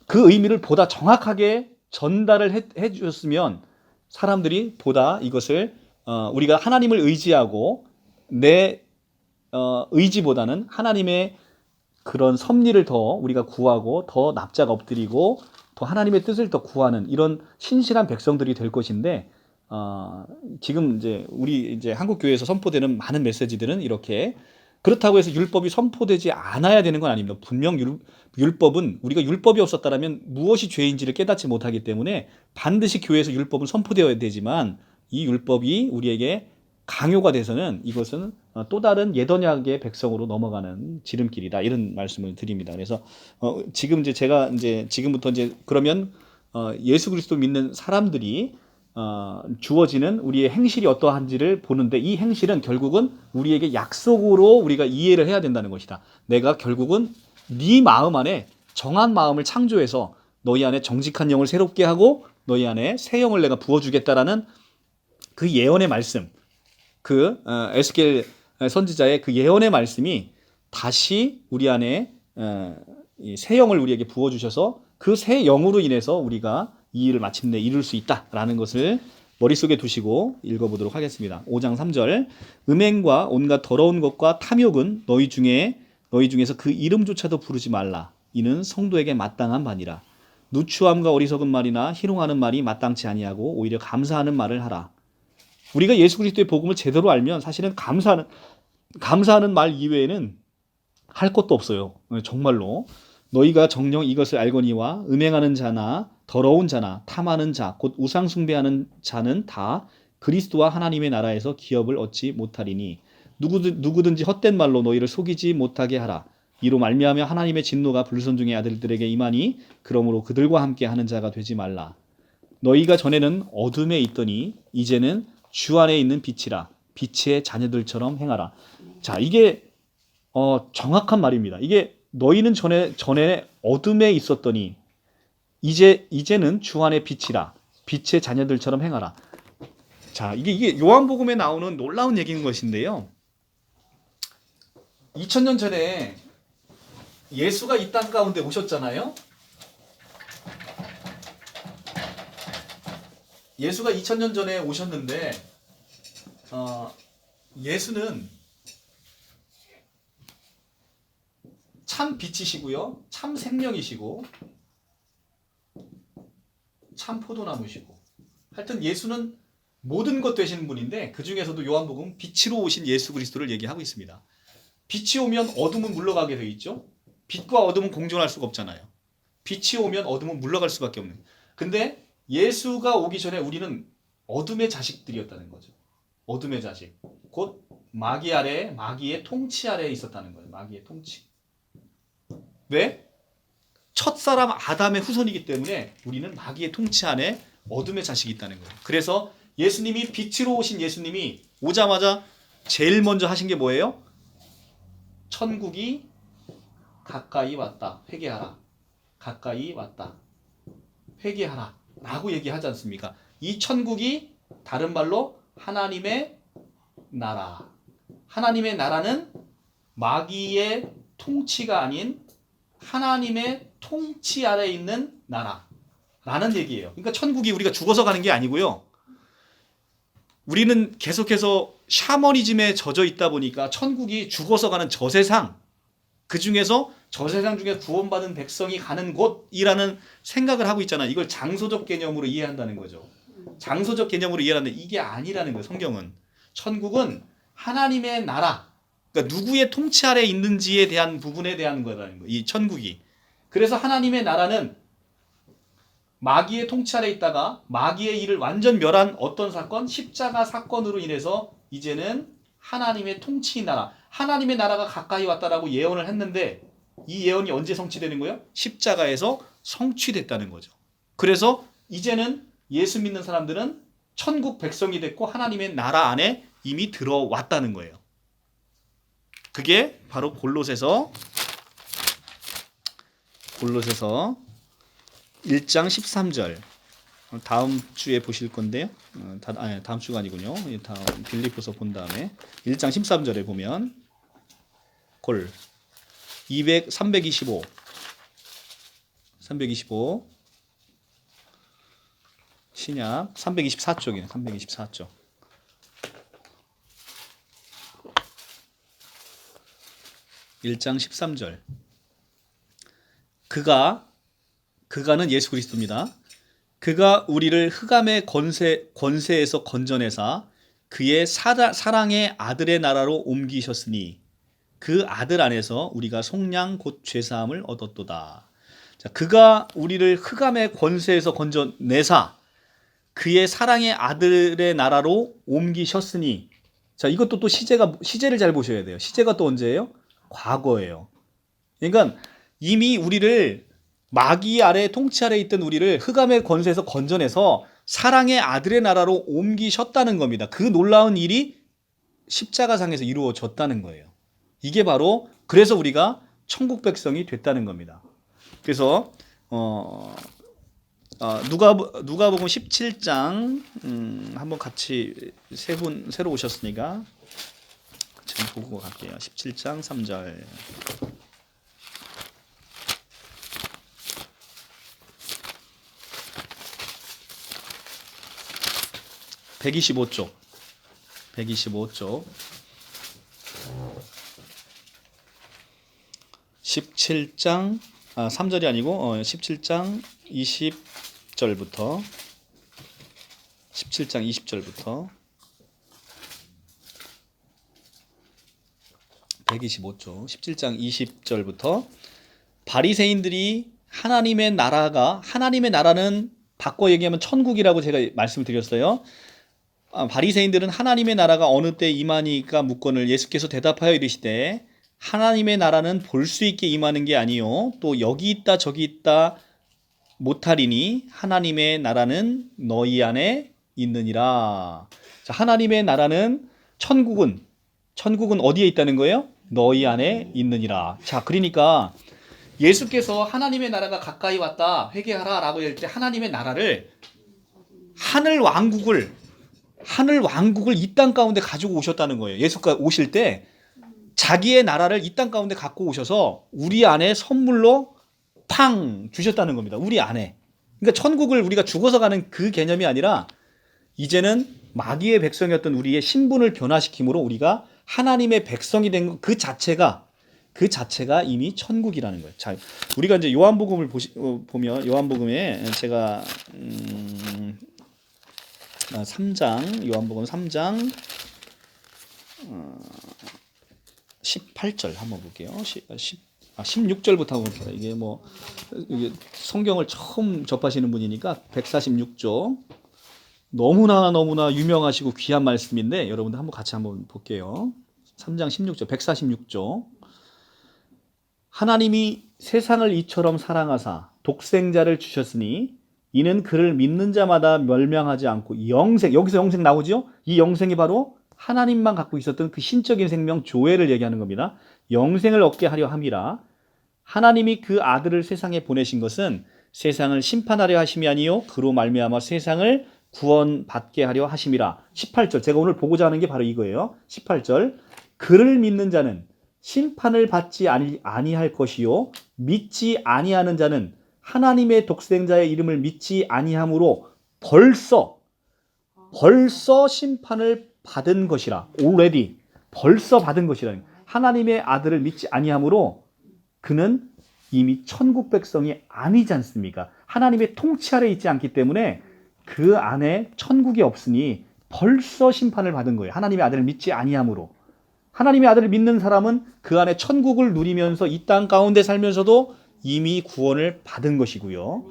그 의미를 보다 정확하게 전달을 해 주셨으면 사람들이 보다 이것을 우리가 하나님을 의지하고 내 의지보다는 하나님의 그런 섭리를 더 우리가 구하고 더 납작 엎드리고 더 하나님의 뜻을 더 구하는 이런 신실한 백성들이 될 것인데 지금 이제 우리 이제 한국 교회에서 선포되는 많은 메시지들은 이렇게 그렇다고 해서 율법이 선포되지 않아야 되는 건 아닙니다. 분명 율법은 우리가 율법이 없었다면 무엇이 죄인지를 깨닫지 못하기 때문에 반드시 교회에서 율법은 선포되어야 되지만 이 율법이 우리에게 강요가 돼서는 이것은 또 다른 옛언약의 백성으로 넘어가는 지름길이다 이런 말씀을 드립니다. 그래서 지금 이제 제가 이제 지금부터 이제 그러면 예수 그리스도 믿는 사람들이 주어지는 우리의 행실이 어떠한지를 보는데 이 행실은 결국은 우리에게 약속으로 우리가 이해를 해야 된다는 것이다. 내가 결국은 네 마음 안에 정한 마음을 창조해서 너희 안에 정직한 영을 새롭게 하고 너희 안에 새 영을 내가 부어주겠다라는 그 예언의 말씀, 그 에스겔 선지자의 그 예언의 말씀이 다시 우리 안에 새 영을 우리에게 부어주셔서 그 새 영으로 인해서 우리가 이 일을 마침내 이룰 수 있다라는 것을 머릿속에 두시고 읽어보도록 하겠습니다. 5장 3절 음행과 온갖 더러운 것과 탐욕은 너희 중에서 그 이름조차도 부르지 말라. 이는 성도에게 마땅한 바니라. 누추함과 어리석은 말이나 희롱하는 말이 마땅치 아니하고 오히려 감사하는 말을 하라. 우리가 예수 그리스도의 복음을 제대로 알면 사실은 감사하는 말 이외에는 할 것도 없어요. 정말로 너희가 정녕 이것을 알거니와 음행하는 자나 더러운 자나 탐하는 자 곧 우상 숭배하는 자는 다 그리스도와 하나님의 나라에서 기업을 얻지 못하리니 누구든지 헛된 말로 너희를 속이지 못하게 하라. 이로 말미암아 하나님의 진노가 불순종의 아들들에게 임하니 그러므로 그들과 함께 하는 자가 되지 말라. 너희가 전에는 어둠에 있더니 이제는 주 안에 있는 빛이라. 빛의 자녀들처럼 행하라. 자, 이게 정확한 말입니다. 이게 너희는 전에 어둠에 있었더니 이제는 주 안의 빛이라. 빛의 자녀들처럼 행하라. 자, 이게 요한복음에 나오는 놀라운 얘기인 것인데요. 2000년 전에 예수가 이 땅 가운데 오셨잖아요. 예수가 2000년 전에 오셨는데 예수는 참 빛이시고요. 참 생명이시고 참 포도나무시고 하여튼 예수는 모든 것 되시는 분인데 그 중에서도 요한복음 빛으로 오신 예수 그리스도를 얘기하고 있습니다. 빛이 오면 어둠은 물러가게 되어 있죠. 빛과 어둠은 공존할 수가 없잖아요. 빛이 오면 어둠은 물러갈 수밖에 없는. 근데 예수가 오기 전에 우리는 어둠의 자식들이었다는 거죠. 어둠의 자식. 곧 마귀의 통치 아래에 있었다는 거예요. 마귀의 통치. 왜? 첫사람 아담의 후손이기 때문에 우리는 마귀의 통치 안에 어둠의 자식이 있다는 거예요. 그래서 예수님이 빛으로 오신 예수님이 오자마자 제일 먼저 하신 게 뭐예요? 천국이 가까이 왔다. 회개하라. 가까이 왔다. 회개하라. 라고 얘기하지 않습니까? 이 천국이 다른 말로 하나님의 나라. 하나님의 나라는 마귀의 통치가 아닌 하나님의 통치 아래에 있는 나라라는 얘기예요. 그러니까 천국이 우리가 죽어서 가는 게 아니고요. 우리는 계속해서 샤머니즘에 젖어 있다 보니까 천국이 죽어서 가는 저세상, 그 중에서 저세상 중에 구원받은 백성이 가는 곳이라는 생각을 하고 있잖아요. 이걸 장소적 개념으로 이해한다는 거죠. 장소적 개념으로 이해하는데 이게 아니라는 거예요. 성경은. 천국은 하나님의 나라, 그러니까 누구의 통치 아래 있는지에 대한 부분에 대한 거라는 거예요. 이 천국이. 그래서 하나님의 나라는 마귀의 통치 아래 있다가 마귀의 일을 완전 멸한 어떤 사건? 십자가 사건으로 인해서 이제는 하나님의 통치인 나라, 하나님의 나라가 가까이 왔다라고 예언을 했는데 이 예언이 언제 성취되는 거예요? 십자가에서 성취됐다는 거죠. 그래서 이제는 예수 믿는 사람들은 천국 백성이 됐고 하나님의 나라 안에 이미 들어왔다는 거예요. 그게 바로 골로새서 1장 13절. 다음 주에 보실 건데요. 다음 주가 아니군요. 다음 빌립보서 본 다음에 1장 13절에 보면 325 신약 324쪽이네. 324쪽. (1장 13절) 그가는 예수 그리스도입니다. 그가 우리를 흑암의 권세에서 건져내사 그의 사랑의 아들의 나라로 옮기셨으니 그 아들 안에서 우리가 속량 곧 죄사함을 얻었도다. 자, 그가 우리를 흑암의 권세에서 건져내사 그의 사랑의 아들의 나라로 옮기셨으니, 자, 이것도 또 시제를 잘 보셔야 돼요. 시제가 또 언제예요? 과거예요. 그러니까 이미 우리를 마귀 아래 통치 아래 있던 우리를 흑암의 권세에서 건져내서 사랑의 아들의 나라로 옮기셨다는 겁니다. 그 놀라운 일이 십자가상에서 이루어졌다는 거예요. 이게 바로 그래서 우리가 천국 백성이 됐다는 겁니다. 그래서 누가복음 17장 한번 같이 세 분 새로 오셨으니까 지금 보고 갈게요. 17장 3절. (125쪽) 17장 3절이 아니고 17장 20절부터 125쪽 17장 20절부터 바리새인들이 하나님의 나라는 바꿔 얘기하면 천국이라고 제가 말씀을 드렸어요. 바리새인들은 하나님의 나라가 어느 때 임하니까 묻거늘 예수께서 대답하여 이르시되 하나님의 나라는 볼 수 있게 임하는 게 아니요 또 여기 있다 저기 있다 못하리니 하나님의 나라는 너희 안에 있느니라. 자, 하나님의 나라는 천국은 어디에 있다는 거예요? 너희 안에 있느니라. 자, 그러니까 예수께서 하나님의 나라가 가까이 왔다 회개하라 라고 할 때 하나님의 나라를 하늘 왕국을 이 땅 가운데 가지고 오셨다는 거예요. 예수가 오실 때 자기의 나라를 이 땅 가운데 갖고 오셔서 우리 안에 선물로 팡 주셨다는 겁니다. 우리 안에. 그러니까 천국을 우리가 죽어서 가는 그 개념이 아니라 이제는 마귀의 백성이었던 우리의 신분을 변화시킴으로 우리가 하나님의 백성이 된 그 자체가 이미 천국이라는 거예요. 자, 우리가 이제 요한복음을 보면 요한복음에 제가 3장 요한복음 3장 18절 한번 볼게요. 16절부터 한번 볼게요. 이게 성경을 처음 접하시는 분이니까 146조 너무나 유명하시고 귀한 말씀인데 여러분들 같이 한번 볼게요. 3장 16절 146조 하나님이 세상을 이처럼 사랑하사 독생자를 주셨으니 이는 그를 믿는 자마다 멸망하지 않고 여기서 영생 나오죠? 이 영생이 바로 하나님만 갖고 있었던 그 신적인 생명 조회를 얘기하는 겁니다. 영생을 얻게 하려 함이라. 하나님이 그 아들을 세상에 보내신 것은 세상을 심판하려 하심이 아니요 그로 말미암아 세상을 구원받게 하려 하심이라. 18절 제가 오늘 보고자 하는 게 바로 이거예요. 18절 그를 믿는 자는 심판을 받지 아니할 것이요 믿지 아니하는 자는 하나님의 독생자의 이름을 믿지 아니함으로 벌써 심판을 받은 것이라. already 벌써 받은 것이라. 하나님의 아들을 믿지 아니함으로 그는 이미 천국 백성이 아니지 않습니까? 하나님의 통치 아래 있지 않기 때문에 그 안에 천국이 없으니 벌써 심판을 받은 거예요. 하나님의 아들을 믿지 아니함으로. 하나님의 아들을 믿는 사람은 그 안에 천국을 누리면서 이 땅 가운데 살면서도 이미 구원을 받은 것이고요.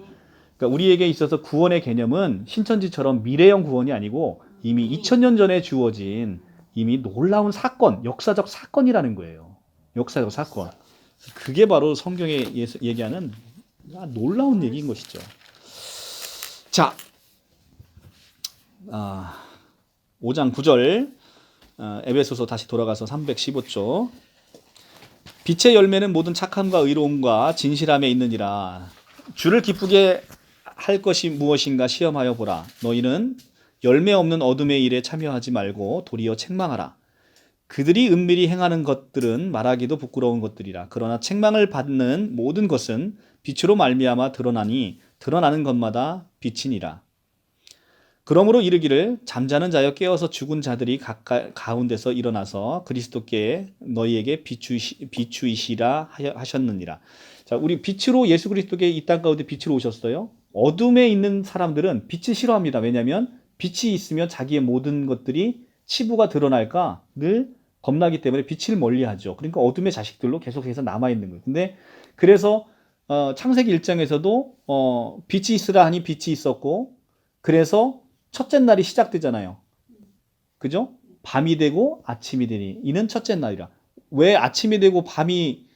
그러니까 우리에게 있어서 구원의 개념은 신천지처럼 미래형 구원이 아니고 이미 2000년 전에 주어진 이미 놀라운 사건, 역사적 사건이라는 거예요. 역사적 사건. 그게 바로 성경에 얘기하는 놀라운 얘기인 것이죠. 자, 5장 9절 에베소서 다시 돌아가서 315조. 빛의 열매는 모든 착함과 의로움과 진실함에 있느니라. 주를 기쁘게 할 것이 무엇인가 시험하여 보라. 너희는 열매 없는 어둠의 일에 참여하지 말고 도리어 책망하라. 그들이 은밀히 행하는 것들은 말하기도 부끄러운 것들이라. 그러나 책망을 받는 모든 것은 빛으로 말미암아 드러나니 드러나는 것마다 빛이니라. 그러므로 이르기를 잠자는 자여 깨어서 죽은 자들이 가운데서 일어나서 그리스도께 너희에게 비추이시라 하셨느니라. 자, 우리 빛으로 예수 그리스도께 이 땅 가운데 빛으로 오셨어요. 어둠에 있는 사람들은 빛을 싫어합니다. 왜냐하면 빛이 있으면 자기의 모든 것들이 치부가 드러날까 늘 겁나기 때문에 빛을 멀리하죠. 그러니까 어둠의 자식들로 계속해서 남아있는 거예요. 근데 그래서 창세기 1장에서도 빛이 있으라 하니 빛이 있었고, 그래서 첫째 날이 시작되잖아요. 그죠? 밤이 되고 아침이 되니 이는 첫째 날이라. 왜 아침이 되고 밤이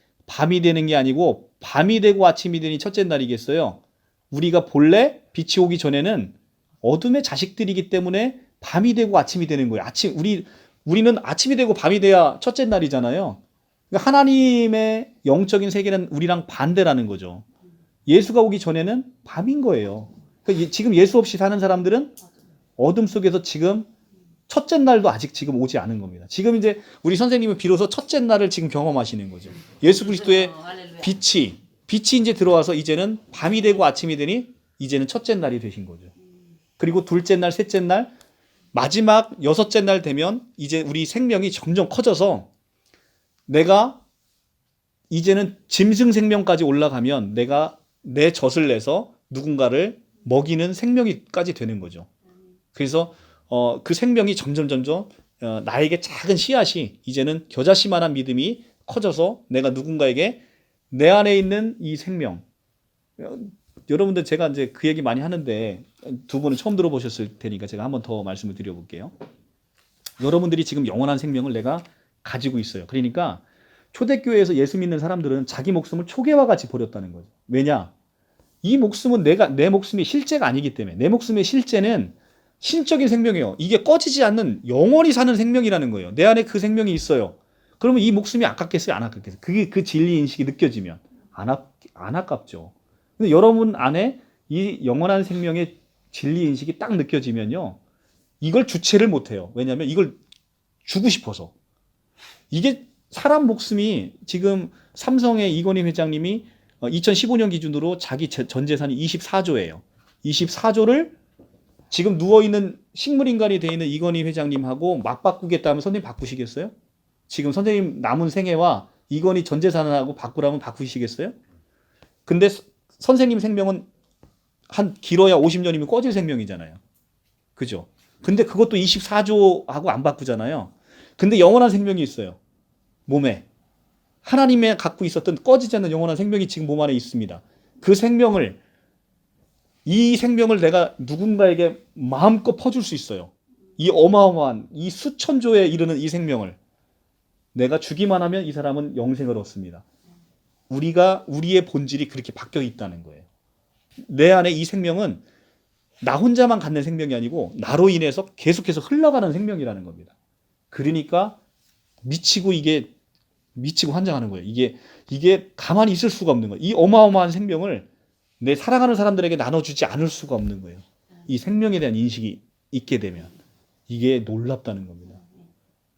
되는 게 아니고 밤이 되고 아침이 되니 첫째 날이겠어요? 우리가 본래 빛이 오기 전에는 어둠의 자식들이기 때문에 밤이 되고 아침이 되는 거예요. 우리는 아침이 되고 밤이 돼야 첫째 날이잖아요. 그러니까 하나님의 영적인 세계는 우리랑 반대라는 거죠. 예수가 오기 전에는 밤인 거예요. 그러니까 지금 예수 없이 사는 사람들은 어둠 속에서 지금 첫째 날도 아직 지금 오지 않은 겁니다. 지금 이제 우리 선생님은 비로소 첫째 날을 지금 경험하시는 거죠. 예수 그리스도의 빛이 이제 들어와서 이제는 밤이 되고 아침이 되니 이제는 첫째 날이 되신 거죠. 그리고 둘째 날, 셋째 날, 마지막 여섯째 날 되면 이제 우리 생명이 점점 커져서 내가 이제는 짐승 생명까지 올라가면 내가 내 젖을 내서 누군가를 먹이는 생명이까지 되는 거죠. 그래서 그 생명이 점점 나에게 작은 씨앗이 이제는 겨자씨만한 믿음이 커져서 내가 누군가에게 내 안에 있는 이 생명, 여러분들 제가 이제 그 얘기 많이 하는데 두 분은 처음 들어보셨을 테니까 제가 한번 더 말씀을 드려볼게요. 여러분들이 지금 영원한 생명을 내가 가지고 있어요. 그러니까 초대교회에서 예수 믿는 사람들은 자기 목숨을 초계와 같이 버렸다는 거죠. 왜냐? 이 목숨은 내 목숨이 실제가 아니기 때문에. 내 목숨의 실제는 신적인 생명이에요. 이게 꺼지지 않는 영원히 사는 생명이라는 거예요. 내 안에 그 생명이 있어요. 그러면 이 목숨이 아깝겠어요? 안 아깝겠어요? 그게 그 진리 인식이 느껴지면 안 아깝죠. 근데 여러분 안에 이 영원한 생명의 진리 인식이 딱 느껴지면요, 이걸 주체를 못해요. 왜냐하면 이걸 주고 싶어서. 이게 사람 목숨이 지금 삼성의 이건희 회장님이 2015년 기준으로 자기 전 재산이 24조예요. 24조를 지금 누워있는 식물인간이 되어 있는 이건희 회장님하고 막 바꾸겠다면 선생님 바꾸시겠어요? 지금 선생님 남은 생애와 이건희 전 재산하고 바꾸라면 바꾸시겠어요? 근데 선생님 생명은 한 길어야 50년이면 꺼질 생명이잖아요. 그죠? 근데 그것도 24조하고 안 바꾸잖아요. 근데 영원한 생명이 있어요. 몸에. 하나님의 갖고 있었던 꺼지지 않는 영원한 생명이 지금 몸 안에 있습니다. 이 생명을 내가 누군가에게 마음껏 퍼줄 수 있어요. 이 어마어마한, 이 수천 조에 이르는 이 생명을 내가 주기만 하면 이 사람은 영생을 얻습니다. 우리의 본질이 그렇게 바뀌어 있다는 거예요. 내 안에 이 생명은 나 혼자만 갖는 생명이 아니고 나로 인해서 계속해서 흘러가는 생명이라는 겁니다. 그러니까 미치고 환장하는 거예요. 이게 가만히 있을 수가 없는 거예요. 이 어마어마한 생명을 내 사랑하는 사람들에게 나눠주지 않을 수가 없는 거예요. 이 생명에 대한 인식이 있게 되면 이게 놀랍다는 겁니다.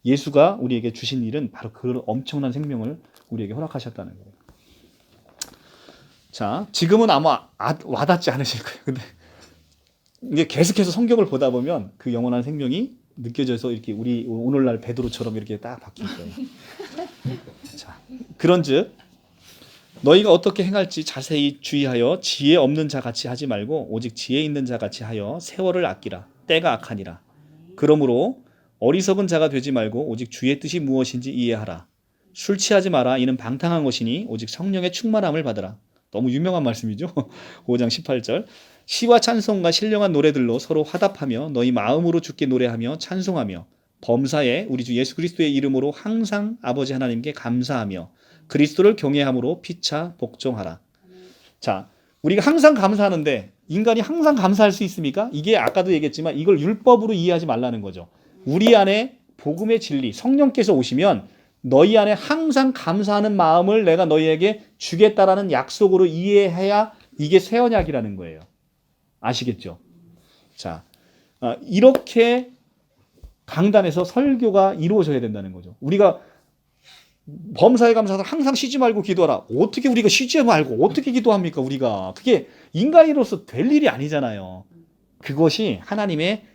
예수가 우리에게 주신 일은 바로 그런 엄청난 생명을 우리에게 허락하셨다는 거예요. 자, 지금은 아마 와닿지 않으실 거예요. 근데 이게 계속해서 성경을 보다 보면 그 영원한 생명이 느껴져서 이렇게 우리 오늘날 베드로처럼 이렇게 딱 바뀔 거예요. 자, 그런즉 너희가 어떻게 행할지 자세히 주의하여 지혜 없는 자 같이 하지 말고 오직 지혜 있는 자 같이 하여 세월을 아끼라. 때가 악하니라. 그러므로 어리석은 자가 되지 말고 오직 주의 뜻이 무엇인지 이해하라. 술 취하지 마라. 이는 방탕한 것이니 오직 성령의 충만함을 받으라. 너무 유명한 말씀이죠. 5장 18절. 시와 찬송과 신령한 노래들로 서로 화답하며 너희 마음으로 주께 노래하며 찬송하며 범사에 우리 주 예수 그리스도의 이름으로 항상 아버지 하나님께 감사하며 그리스도를 경외함으로 피차 복종하라. 자, 우리가 항상 감사하는데 인간이 항상 감사할 수 있습니까? 이게 아까도 얘기했지만 이걸 율법으로 이해하지 말라는 거죠. 우리 안에 복음의 진리, 성령께서 오시면 너희 안에 항상 감사하는 마음을 내가 너희에게 주겠다라는 약속으로 이해해야 이게 새 언약이라는 거예요. 아시겠죠? 자, 이렇게 강단에서 설교가 이루어져야 된다는 거죠. 우리가 범사에 감사하라 항상 쉬지 말고 기도하라. 어떻게 우리가 쉬지 말고 어떻게 기도합니까? 우리가 그게 인간으로서 될 일이 아니잖아요. 그것이 하나님의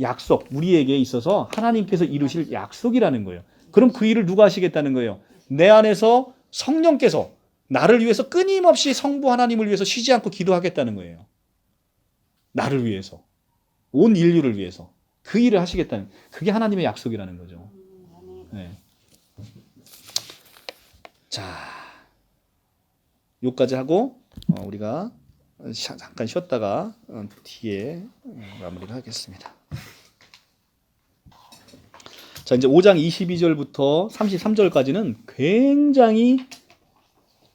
약속, 우리에게 있어서 하나님께서 이루실 약속이라는 거예요. 그럼 그 일을 누가 하시겠다는 거예요? 내 안에서 성령께서 나를 위해서 끊임없이 성부 하나님을 위해서 쉬지 않고 기도하겠다는 거예요. 나를 위해서, 온 인류를 위해서 그 일을 하시겠다는, 그게 하나님의 약속이라는 거죠. 네. 자, 여기까지 하고 우리가 잠깐 쉬었다가 뒤에 마무리를 하겠습니다. 자, 이제 5장 22절부터 33절까지는 굉장히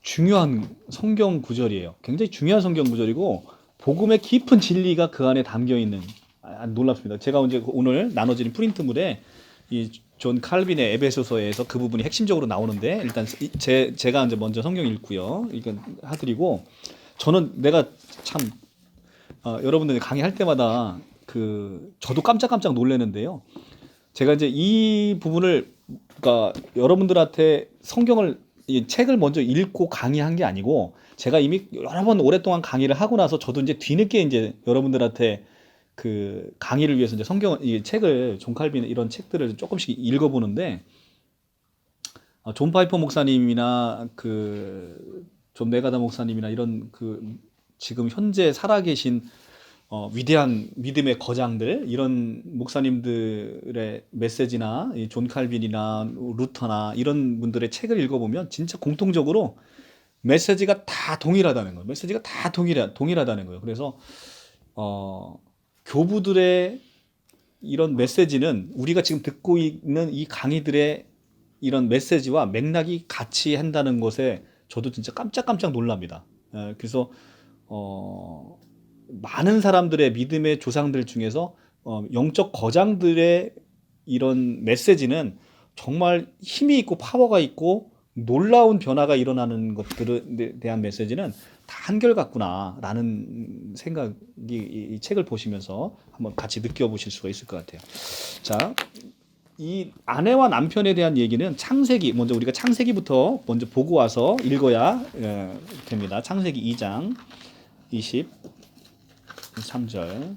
중요한 성경 구절이에요. 굉장히 중요한 성경 구절이고 복음의 깊은 진리가 그 안에 담겨 있는, 놀랍습니다. 제가 오늘 나눠드린 프린트물에 이 존 칼빈의 에베소서에서 그 부분이 핵심적으로 나오는데 일단 제가 이제 먼저 성경 읽고요. 이건 하드리고 저는 내가 참 여러분들 강의할 때마다 저도 깜짝깜짝 놀라는데요. 제가 이제 이 부분을 그러니까 여러분들한테 이 책을 먼저 읽고 강의한 게 아니고 제가 이미 여러 번 오랫동안 강의를 하고 나서 저도 이제 뒤늦게 이제 여러분들한테 그 강의를 위해서 이제 이 책을 존 칼빈 이런 책들을 조금씩 읽어보는데 존 파이퍼 목사님이나 존 메가다 목사님이나 이런 지금 현재 살아계신 위대한 믿음의 거장들 이런 목사님들의 메시지나 존 칼빈이나 루터나 이런 분들의 책을 읽어보면 진짜 공통적으로 메시지가 다 동일하다는 거예요. 메시지가 다 동일하다는 거예요. 그래서 교부들의 이런 메시지는 우리가 지금 듣고 있는 이 강의들의 이런 메시지와 맥락이 같이 한다는 것에 저도 진짜 깜짝깜짝 놀랍니다. 그래서 많은 사람들의 믿음의 조상들 중에서 영적 거장들의 이런 메시지는 정말 힘이 있고 파워가 있고 놀라운 변화가 일어나는 것들에 대한 메시지는 다 한결같구나라는 생각이 이 책을 보시면서 한번 같이 느껴보실 수가 있을 것 같아요. 자, 이 아내와 남편에 대한 얘기는 먼저 우리가 창세기부터 먼저 보고 와서 읽어야 됩니다. 창세기 2장 23절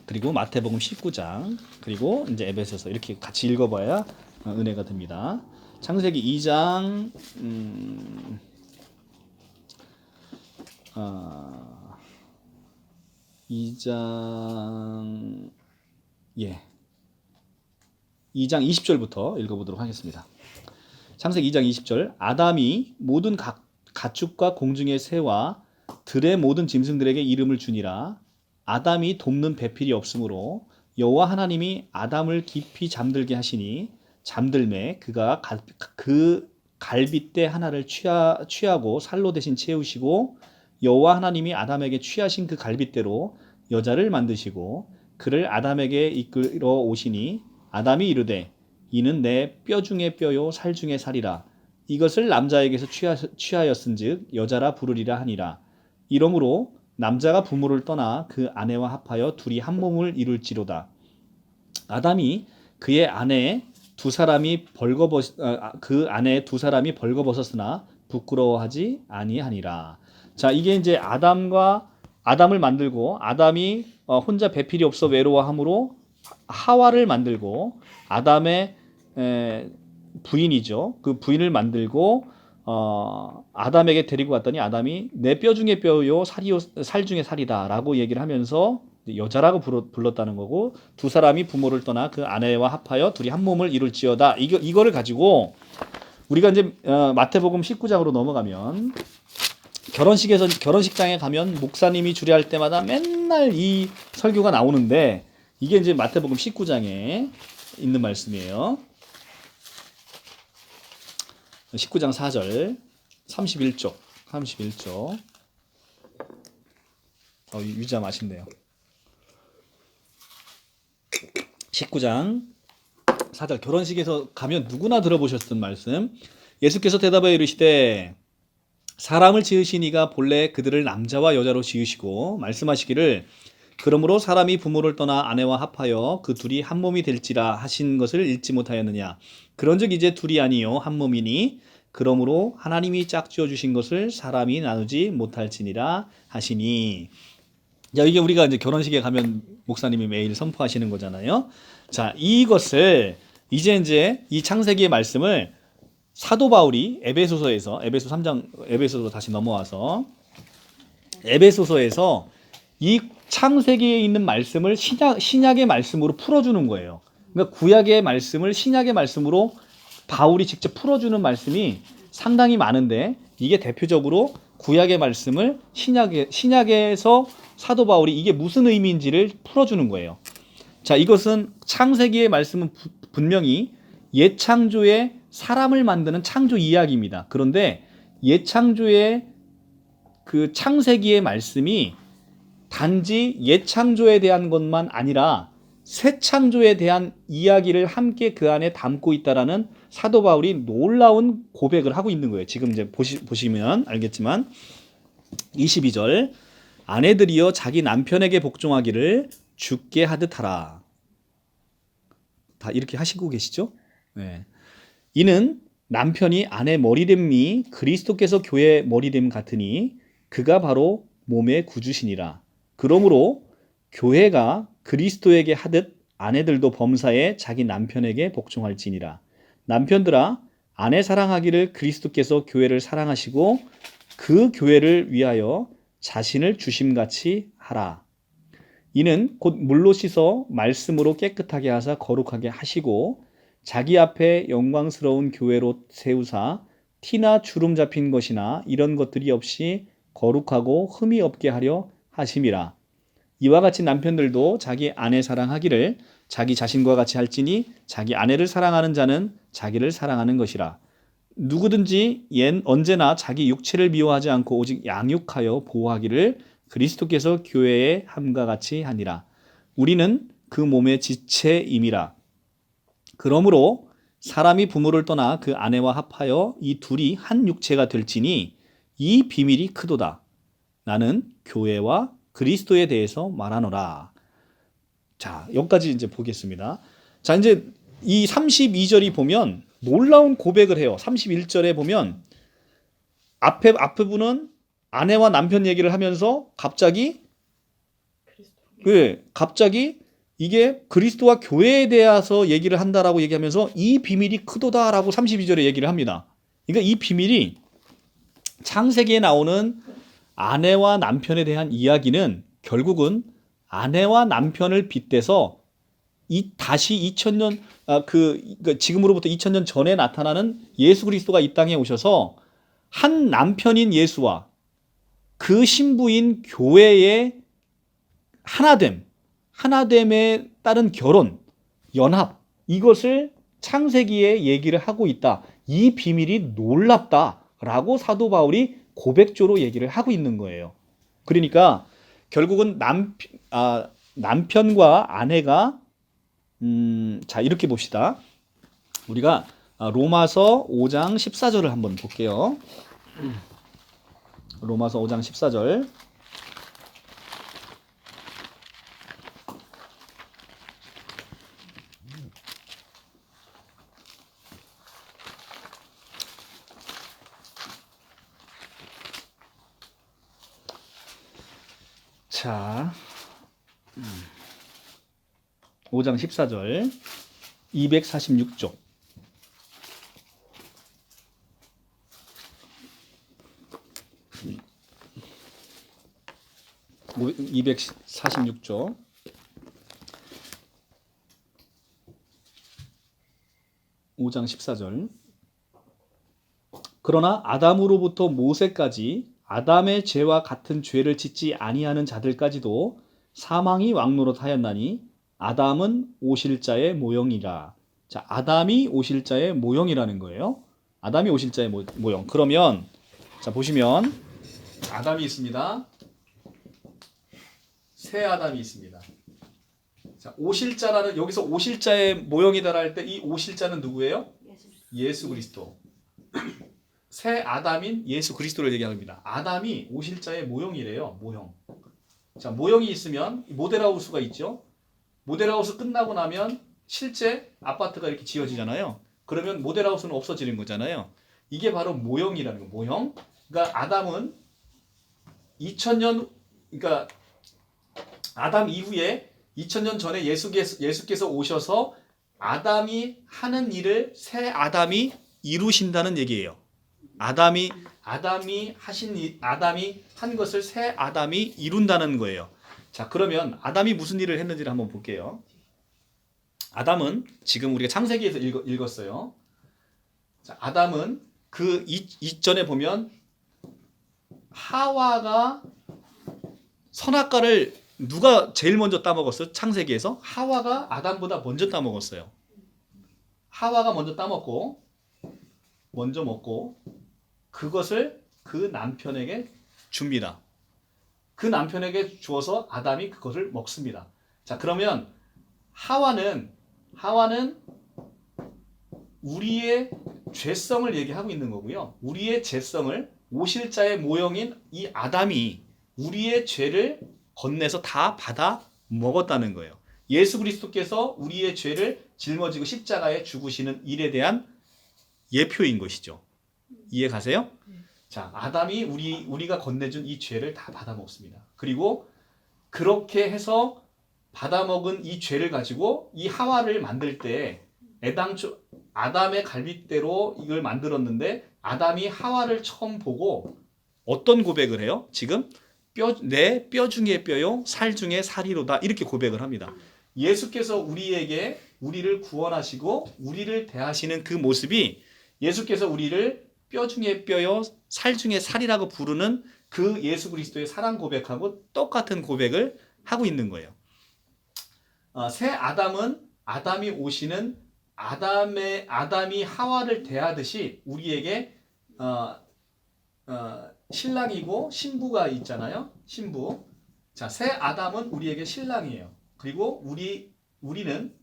그리고 마태복음 19장 그리고 이제 에베소서 이렇게 같이 읽어봐야 은혜가 됩니다. 창세기 2장 2장 20절부터 읽어보도록 하겠습니다. 창세기 2장 20절 아담이 모든 가축과 공중의 새와 들의 모든 짐승들에게 이름을 주니라. 아담이 돕는 배필이 없으므로 여호와 하나님이 아담을 깊이 잠들게 하시니 잠들매 그가 그 갈빗대 하나를 취하고 살로 대신 채우시고 여호와 하나님이 아담에게 취하신 그 갈빗대로 여자를 만드시고 그를 아담에게 이끌어 오시니 아담이 이르되 이는 내 뼈 중에 뼈요 살 중에 살이라 이것을 남자에게서 취하였은즉 여자라 부르리라 하니라. 이러므로 남자가 부모를 떠나 그 아내와 합하여 둘이 한 몸을 이룰지로다. 아담이 그의 아내 두 사람이 벌거벗었으나 부끄러워하지 아니하니라. 자, 이게 이제 아담을 만들고 아담이 혼자 배필이 없어 외로워함으로 하와를 만들고 아담의 부인이죠. 그 부인을 만들고 아담에게 데리고 갔더니 아담이 내 뼈 중에 뼈요 살 중에 살이다라고 얘기를 하면서 여자라고 불렀다는 거고, 두 사람이 부모를 떠나 그 아내와 합하여 둘이 한 몸을 이룰지어다. 이거를 가지고 우리가 이제 마태복음 19장으로 넘어가면, 결혼식장에 가면 목사님이 주례할 때마다 맨날 이 설교가 나오는데, 이게 이제 마태복음 19장에 있는 말씀이에요. 19장 4절 31쪽 31쪽. 유자 맛있네요. 19장 4절. 결혼식에서 가면 누구나 들어보셨던 말씀. 예수께서 대답하여 이르시되 사람을 지으신 이가 본래 그들을 남자와 여자로 지으시고 말씀하시기를 그러므로 사람이 부모를 떠나 아내와 합하여 그 둘이 한 몸이 될지라 하신 것을 읽지 못하였느냐. 그런즉 이제 둘이 아니요 한 몸이니 그러므로 하나님이 짝지어 주신 것을 사람이 나누지 못할지니라 하시니. 자, 이게 우리가 이제 결혼식에 가면 목사님이 매일 선포하시는 거잖아요. 자, 이것을 이제 이 창세기의 말씀을 사도 바울이 에베소 3장, 에베소로 다시 넘어와서 에베소서에서 이 창세기에 있는 말씀을 신약의 말씀으로 풀어주는 거예요. 그러니까 구약의 말씀을 신약의 말씀으로 바울이 직접 풀어주는 말씀이 상당히 많은데, 이게 대표적으로 구약의 말씀을 신약에서 사도 바울이 이게 무슨 의미인지를 풀어주는 거예요. 자, 이것은 창세기의 말씀은 분명히 옛 창조의 사람을 만드는 창조 이야기입니다. 그런데 옛 창조의 그 창세기의 말씀이 단지 옛 창조에 대한 것만 아니라 새 창조에 대한 이야기를 함께 그 안에 담고 있다라는 사도 바울이 놀라운 고백을 하고 있는 거예요. 지금 이제 보시면 알겠지만 22절 아내들이여 자기 남편에게 복종하기를 주께 하듯 하라. 다 이렇게 하시고 계시죠? 네. 이는 남편이 아내 머리됨이 그리스도께서 교회 머리됨 같으니 그가 바로 몸의 구주시니라. 그러므로 교회가 그리스도에게 하듯 아내들도 범사에 자기 남편에게 복종할지니라. 남편들아 아내 사랑하기를 그리스도께서 교회를 사랑하시고 그 교회를 위하여 자신을 주심같이 하라. 이는 곧 물로 씻어 말씀으로 깨끗하게 하사 거룩하게 하시고 자기 앞에 영광스러운 교회로 세우사 티나 주름 잡힌 것이나 이런 것들이 없이 거룩하고 흠이 없게 하려 하심이라. 이와 같이 남편들도 자기 아내 사랑하기를 자기 자신과 같이 할지니 자기 아내를 사랑하는 자는 자기를 사랑하는 것이라. 누구든지 언제나 자기 육체를 미워하지 않고 오직 양육하여 보호하기를 그리스도께서 교회에 함과 같이 하니라. 우리는 그 몸의 지체임이라. 그러므로 사람이 부모를 떠나 그 아내와 합하여 이 둘이 한 육체가 될지니 이 비밀이 크도다. 나는 교회와 그리스도에 대해서 말하노라. 자, 여기까지 이제 보겠습니다. 자, 이제 이 32절이 보면 놀라운 고백을 해요. 31절에 보면 앞에 분은 아내와 남편 얘기를 하면서 갑자기 이게 그리스도와 교회에 대해서 얘기를 한다라고 얘기하면서 이 비밀이 크도다라고 32절에 얘기를 합니다. 그러니까 이 비밀이 창세기에 나오는 아내와 남편에 대한 이야기는 결국은 아내와 남편을 빗대서 다시 2000년 지금으로부터 2000년 전에 나타나는 예수 그리스도가 이 땅에 오셔서 한 남편인 예수와 그 신부인 교회의 하나됨에 따른 결혼, 연합, 이것을 창세기에 얘기를 하고 있다. 이 비밀이 놀랍다라고 사도 바울이 고백조로 얘기를 하고 있는 거예요. 그러니까 결국은 남편과 아내가 자, 이렇게 봅시다. 우리가 로마서 5장 14절을 한번 볼게요. 로마서 5장 14절. 자, 5장 14절 246쪽. 246쪽. (5장 14절) 그러나 아담으로부터 모세까지 아담의 죄와 같은 죄를 짓지 아니하는 자들까지도 사망이 왕노릇하였나니 아담은 오실 자의 모형이라. 자, 아담이 오실 자의 모형이라는 거예요. 아담이 오실 자의 모형. 그러면 자, 보시면 아담이 있습니다. 새 아담이 있습니다. 자, 오실 자라는, 여기서 오실 자의 모형이다라 할 때 이 오실 자는 누구예요? 예수 그리스도. 새 아담인 예수 그리스도를 얘기합니다. 아담이 오실 자의 모형이래요. 모형. 자, 모형이 있으면 모델하우스가 있죠. 모델하우스 끝나고 나면 실제 아파트가 이렇게 지어지잖아요. 그러면 모델하우스는 없어지는 거잖아요. 이게 바로 모형이라는 거. 모형. 그러니까 아담은 2000년, 그러니까 아담 이후에 2000년 전에 예수께서 오셔서 아담이 하는 일을 새 아담이 이루신다는 얘기예요. 아담이 한 것을 새 아담이 이룬다는 거예요. 자, 그러면 아담이 무슨 일을 했는지를 한번 볼게요. 아담은 지금 우리가 창세기에서 읽었어요. 자, 아담은 그 이전에 보면 하와가 선악과를 누가 제일 먼저 따먹었어요? 창세기에서 하와가 아담보다 먼저 따먹었어요. 하와가 먼저 따먹고 먼저 먹고 그것을 그 남편에게 줍니다. 그 남편에게 주어서 아담이 그것을 먹습니다. 자, 그러면 하와는 우리의 죄성을 얘기하고 있는 거고요. 우리의 죄성을 오실 자의 모형인 이 아담이 우리의 죄를 건네서 다 받아 먹었다는 거예요. 예수 그리스도께서 우리의 죄를 짊어지고 십자가에 죽으시는 일에 대한 예표인 것이죠. 이해 가세요? 자, 아담이 우리가 건네준 이 죄를 다 받아 먹습니다. 그리고 그렇게 해서 받아 먹은 이 죄를 가지고 이 하와를 만들 때 애당초 아담의 갈빗대로 이걸 만들었는데 아담이 하와를 처음 보고 어떤 고백을 해요? 지금 내 뼈 중에 뼈요 살 중에 살이로다 이렇게 고백을 합니다. 예수께서 우리를 구원하시고 우리를 대하시는 그 모습이 예수께서 우리를 뼈 중에 뼈요 살 중에 살이라고 부르는 그 예수 그리스도의 사랑 고백하고 똑같은 고백을 하고 있는 거예요. 새 아담이 오시는 아담이 하와를 대하듯이 우리에게 신랑이고 신부가 있잖아요. 신부. 자, 새 아담은 우리에게 신랑이에요. 그리고 우리는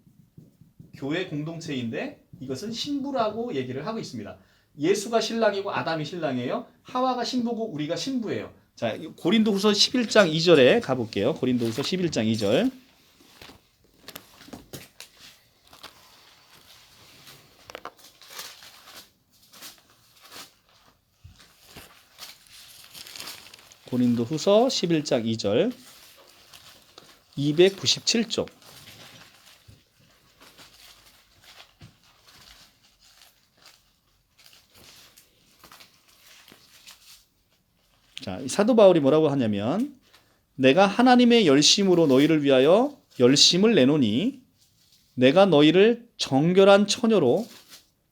교회 공동체인데 이것은 신부라고 얘기를 하고 있습니다. 예수가 신랑이고 아담이 신랑이에요. 하와가 신부고 우리가 신부예요. 자, 고린도후서 11장 2절에 가볼게요. 고린도후서 11장 2절. 고린도후서 11장 2절 297쪽. 자, 사도 바울이 뭐라고 하냐면 내가 하나님의 열심으로 너희를 위하여 열심을 내노니 내가 너희를 정결한 처녀로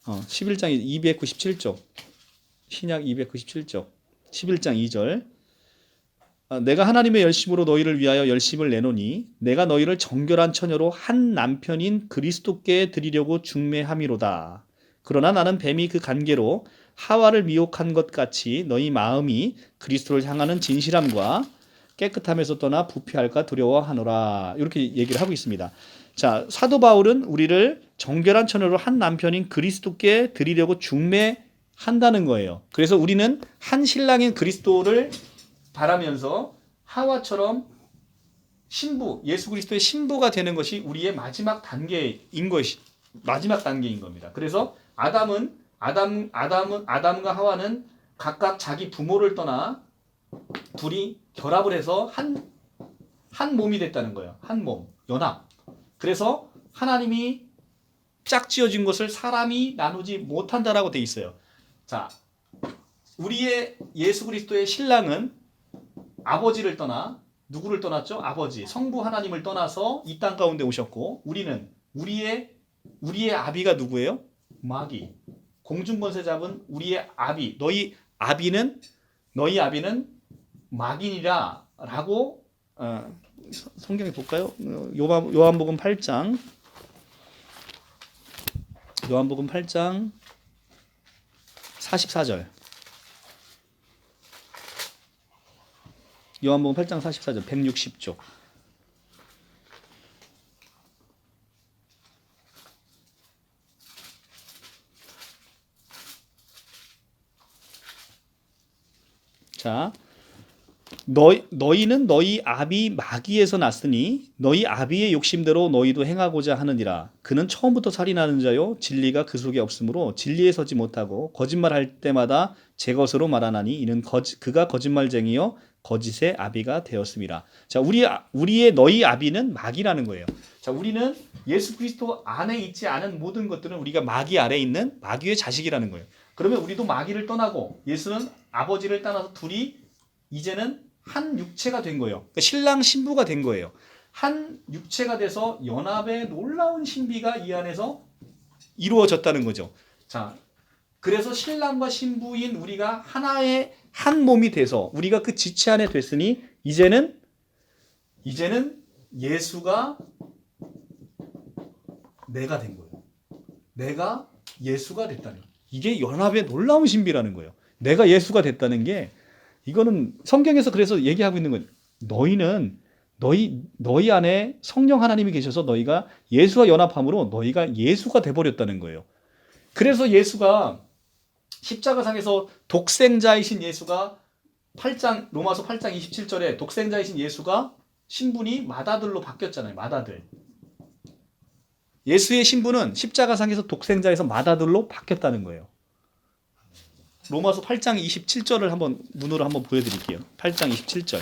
11장 297쪽 신약 297쪽 11장 2절 내가 하나님의 열심으로 너희를 위하여 열심을 내노니 내가 너희를 정결한 처녀로 한 남편인 그리스도께 드리려고 중매함이로다. 그러나 나는 뱀이 그 간계로 하와를 미혹한 것 같이 너희 마음이 그리스도를 향하는 진실함과 깨끗함에서 떠나 부패할까 두려워하노라. 이렇게 얘기를 하고 있습니다. 자, 사도 바울은 우리를 정결한 처녀로 한 남편인 그리스도께 드리려고 중매한다는 거예요. 그래서 우리는 한 신랑인 그리스도를 바라면서 하와처럼 신부, 예수 그리스도의 신부가 되는 것이 우리의 마지막 단계인 겁니다. 그래서 아담과 하와는 각각 자기 부모를 떠나 둘이 결합을 해서 한 몸이 됐다는 거예요. 한 몸, 연합. 그래서 하나님이 짝지어진 것을 사람이 나누지 못한다라고 돼 있어요. 자, 우리의 예수 그리스도의 신랑은 아버지를 떠나 누구를 떠났죠? 아버지, 성부 하나님을 떠나서 이 땅 가운데 오셨고, 우리는 우리의 아비가 누구예요? 마귀. 공중권세 잡은 우리의 아비. 너희 아비는 마귀니라라고 성경에 볼까요? 요한복음 8장. 요한복음 8장 44절. 요한복음 8장 44절 160쪽. 자, 너희는 너희 아비 마귀에서 났으니 너희 아비의 욕심대로 너희도 행하고자 하느니라. 그는 처음부터 살인하는 자요 진리가 그 속에 없으므로 진리에 서지 못하고 거짓말할 때마다 제 것으로 말하나니 이는 그가 거짓말쟁이요 거짓의 아비가 되었습니다. 자, 우리의 너희 아비는 마귀라는 거예요. 자, 우리는 예수 그리스도 안에 있지 않은 모든 것들은 우리가 마귀 아래에 있는 마귀의 자식이라는 거예요. 그러면 우리도 마귀를 떠나고 예수는 아버지를 떠나서 둘이 이제는 한 육체가 된 거예요. 그러니까 신랑 신부가 된 거예요. 한 육체가 돼서 연합의 놀라운 신비가 이 안에서 이루어졌다는 거죠. 자, 그래서 신랑과 신부인 우리가 하나의 한 몸이 돼서 우리가 그 지체 안에 됐으니 이제는 예수가 내가 된 거예요. 내가 예수가 됐다는 거예요. 이게 연합의 놀라운 신비라는 거예요. 내가 예수가 됐다는 게 이거는 성경에서 그래서 얘기하고 있는 건 너희는 너희 안에 성령 하나님이 계셔서 너희가 예수와 연합함으로 너희가 예수가 돼버렸다는 거예요. 그래서 예수가 십자가상에서 독생자이신 예수가 로마서 8장 27절에 독생자이신 예수가 신분이 맏아들로 바뀌었잖아요. 맏아들. 예수의 신분은 십자가상에서 독생자에서 맏아들로 바뀌었다는 거예요. 로마서 8장 27절을 한번 문으로 한번 보여드릴게요. 8장 27절.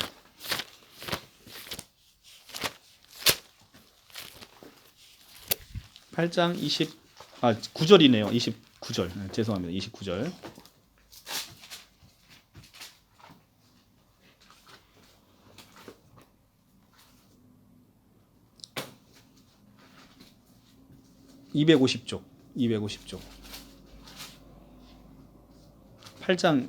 8장 9절이네요. 29절. 죄송합니다. 29절. (250쪽) 8장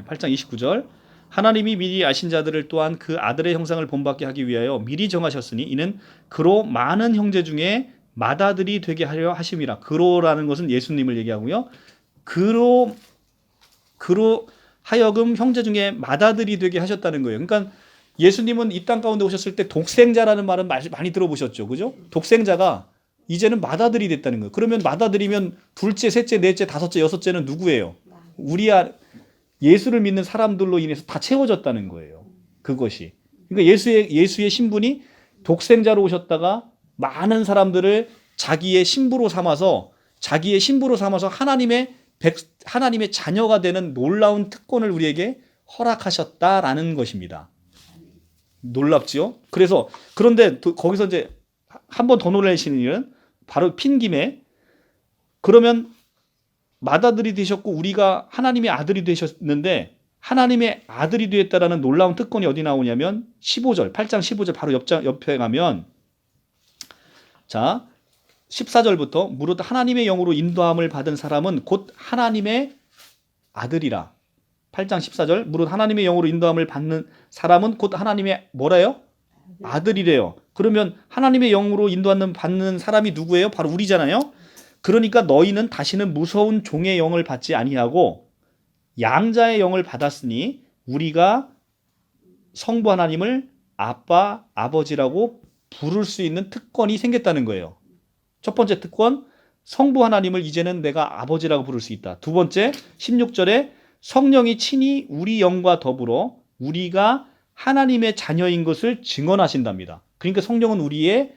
29절. 하나님이 미리 아신 자들을 또한 그 아들의 형상을 본받게 하기 위하여 미리 정하셨으니 이는 그로 많은 형제 중에 맏아들이 되게 하려 하심이라. 그로라는 것은 예수님을 얘기하고요. 그로 하여금 형제 중에 맏아들이 되게 하셨다는 거예요. 그러니까 예수님은 이 땅 가운데 오셨을 때 독생자라는 말은 많이 들어보셨죠. 그죠? 독생자가 이제는 맏아들이 됐다는 거예요. 그러면 맏아들이면 둘째, 셋째, 넷째, 다섯째, 여섯째는 누구예요? 예수를 믿는 사람들로 인해서 다 채워졌다는 거예요. 그것이. 그러니까 예수의 신분이 독생자로 오셨다가 많은 사람들을 자기의 신부로 삼아서 하나님의 자녀가 되는 놀라운 특권을 우리에게 허락하셨다라는 것입니다. 놀랍지요? 그런데 거기서 이제 한 번 더 놀라시는 일은 바로 핀김에 그러면 맏아들이 되셨고 우리가 하나님의 아들이 되셨는데 하나님의 아들이 되었다라는 놀라운 특권이 어디 나오냐면 15절, 8장 15절 바로 옆에 가면 자 14절부터 무릇 하나님의 영으로 인도함을 받은 사람은 곧 하나님의 아들이라. 8장 14절 무릇 하나님의 영으로 인도함을 받는 사람은 곧 하나님의 뭐래요? 아들이래요. 그러면 하나님의 영으로 인도받는 사람이 누구예요? 바로 우리잖아요. 그러니까 너희는 다시는 무서운 종의 영을 받지 아니하고 양자의 영을 받았으니 우리가 성부 하나님을 아빠, 아버지라고 부를 수 있는 특권이 생겼다는 거예요. 첫 번째 특권, 성부 하나님을 이제는 내가 아버지라고 부를 수 있다. 두 번째, 16절에 성령이 친히 우리 영과 더불어 우리가 하나님의 자녀인 것을 증언하신답니다. 그러니까 성령은 우리의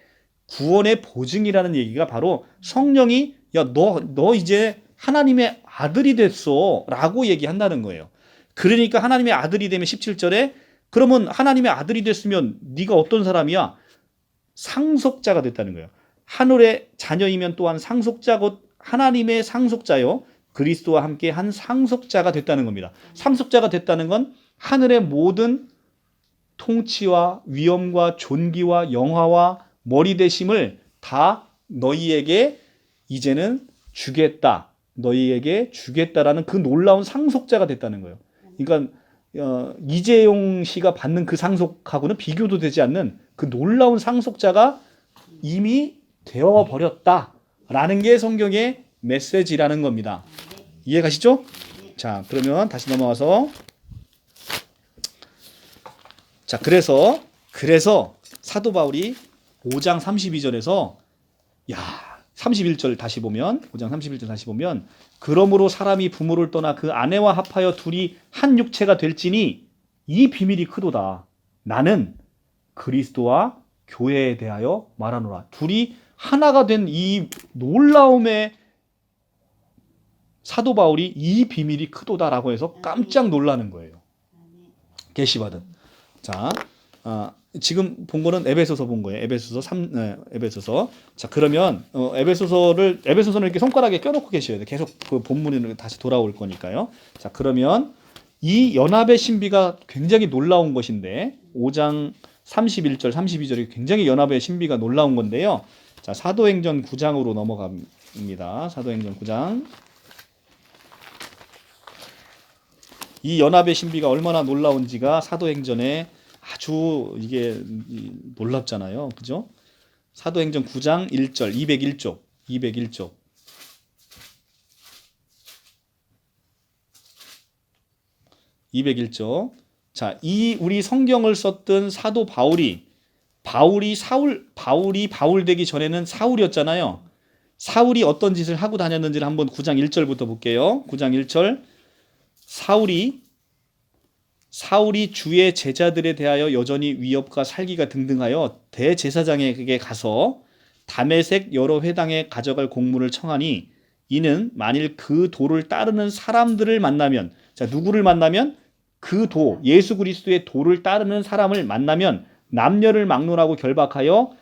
구원의 보증이라는 얘기가 바로 성령이 너 이제 하나님의 아들이 됐어 라고 얘기한다는 거예요. 그러니까 하나님의 아들이 되면 17절에 그러면 하나님의 아들이 됐으면 네가 어떤 사람이야? 상속자가 됐다는 거예요. 하늘의 자녀이면 또한 상속자 곧 하나님의 상속자요 그리스도와 함께 한 상속자가 됐다는 겁니다. 상속자가 됐다는 건 하늘의 모든 통치와 위엄과 존귀와 영화와 머리 대심을 다 너희에게 이제는 주겠다. 너희에게 주겠다라는 그 놀라운 상속자가 됐다는 거예요. 그러니까 이재용 씨가 받는 그 상속하고는 비교도 되지 않는 그 놀라운 상속자가 이미 되어버렸다라는 게 성경의 메시지라는 겁니다. 이해가시죠? 자, 그러면 다시 넘어와서 자, 그래서 사도 바울이 5장 32절에서 31절 다시 보면 5장 31절 다시 보면 그러므로 사람이 부모를 떠나 그 아내와 합하여 둘이 한 육체가 될지니 이 비밀이 크도다. 나는 그리스도와 교회에 대하여 말하노라. 둘이 하나가 된 이 놀라움에 사도 바울이 이 비밀이 크도다라고 해서 깜짝 놀라는 거예요. 계시받은. 자, 지금 본 거는 에베소서 본 거예요. 에베소서. 자, 그러면 에베소서는 이렇게 손가락에 껴놓고 계셔야 돼요. 계속 그 본문으로 다시 돌아올 거니까요. 자, 그러면 이 연합의 신비가 굉장히 놀라운 것인데 5장 31절, 32절이 굉장히 연합의 신비가 놀라운 건데요. 자, 사도행전 9장으로 넘어갑니다. 사도행전 9장. 이 연합의 신비가 얼마나 놀라운지가 사도행전에 아주 이게 놀랍잖아요. 그죠? 사도행전 9장 1절, 201쪽. 201쪽. 자, 이 우리 성경을 썼던 사도 바울이 바울 되기 전에는 사울이었잖아요. 사울이 어떤 짓을 하고 다녔는지를 한번 9장 1절부터 볼게요. 9장 1절. 사울이 주의 제자들에 대하여 여전히 위협과 살기가 등등하여 대제사장에게 가서 다메섹 여러 회당에 가져갈 공문을 청하니 이는 만일 그 도를 따르는 사람들을 만나면, 자, 누구를 만나면? 그 도, 예수 그리스도의 도를 따르는 사람을 만나면 남녀를 막론하고 결박하여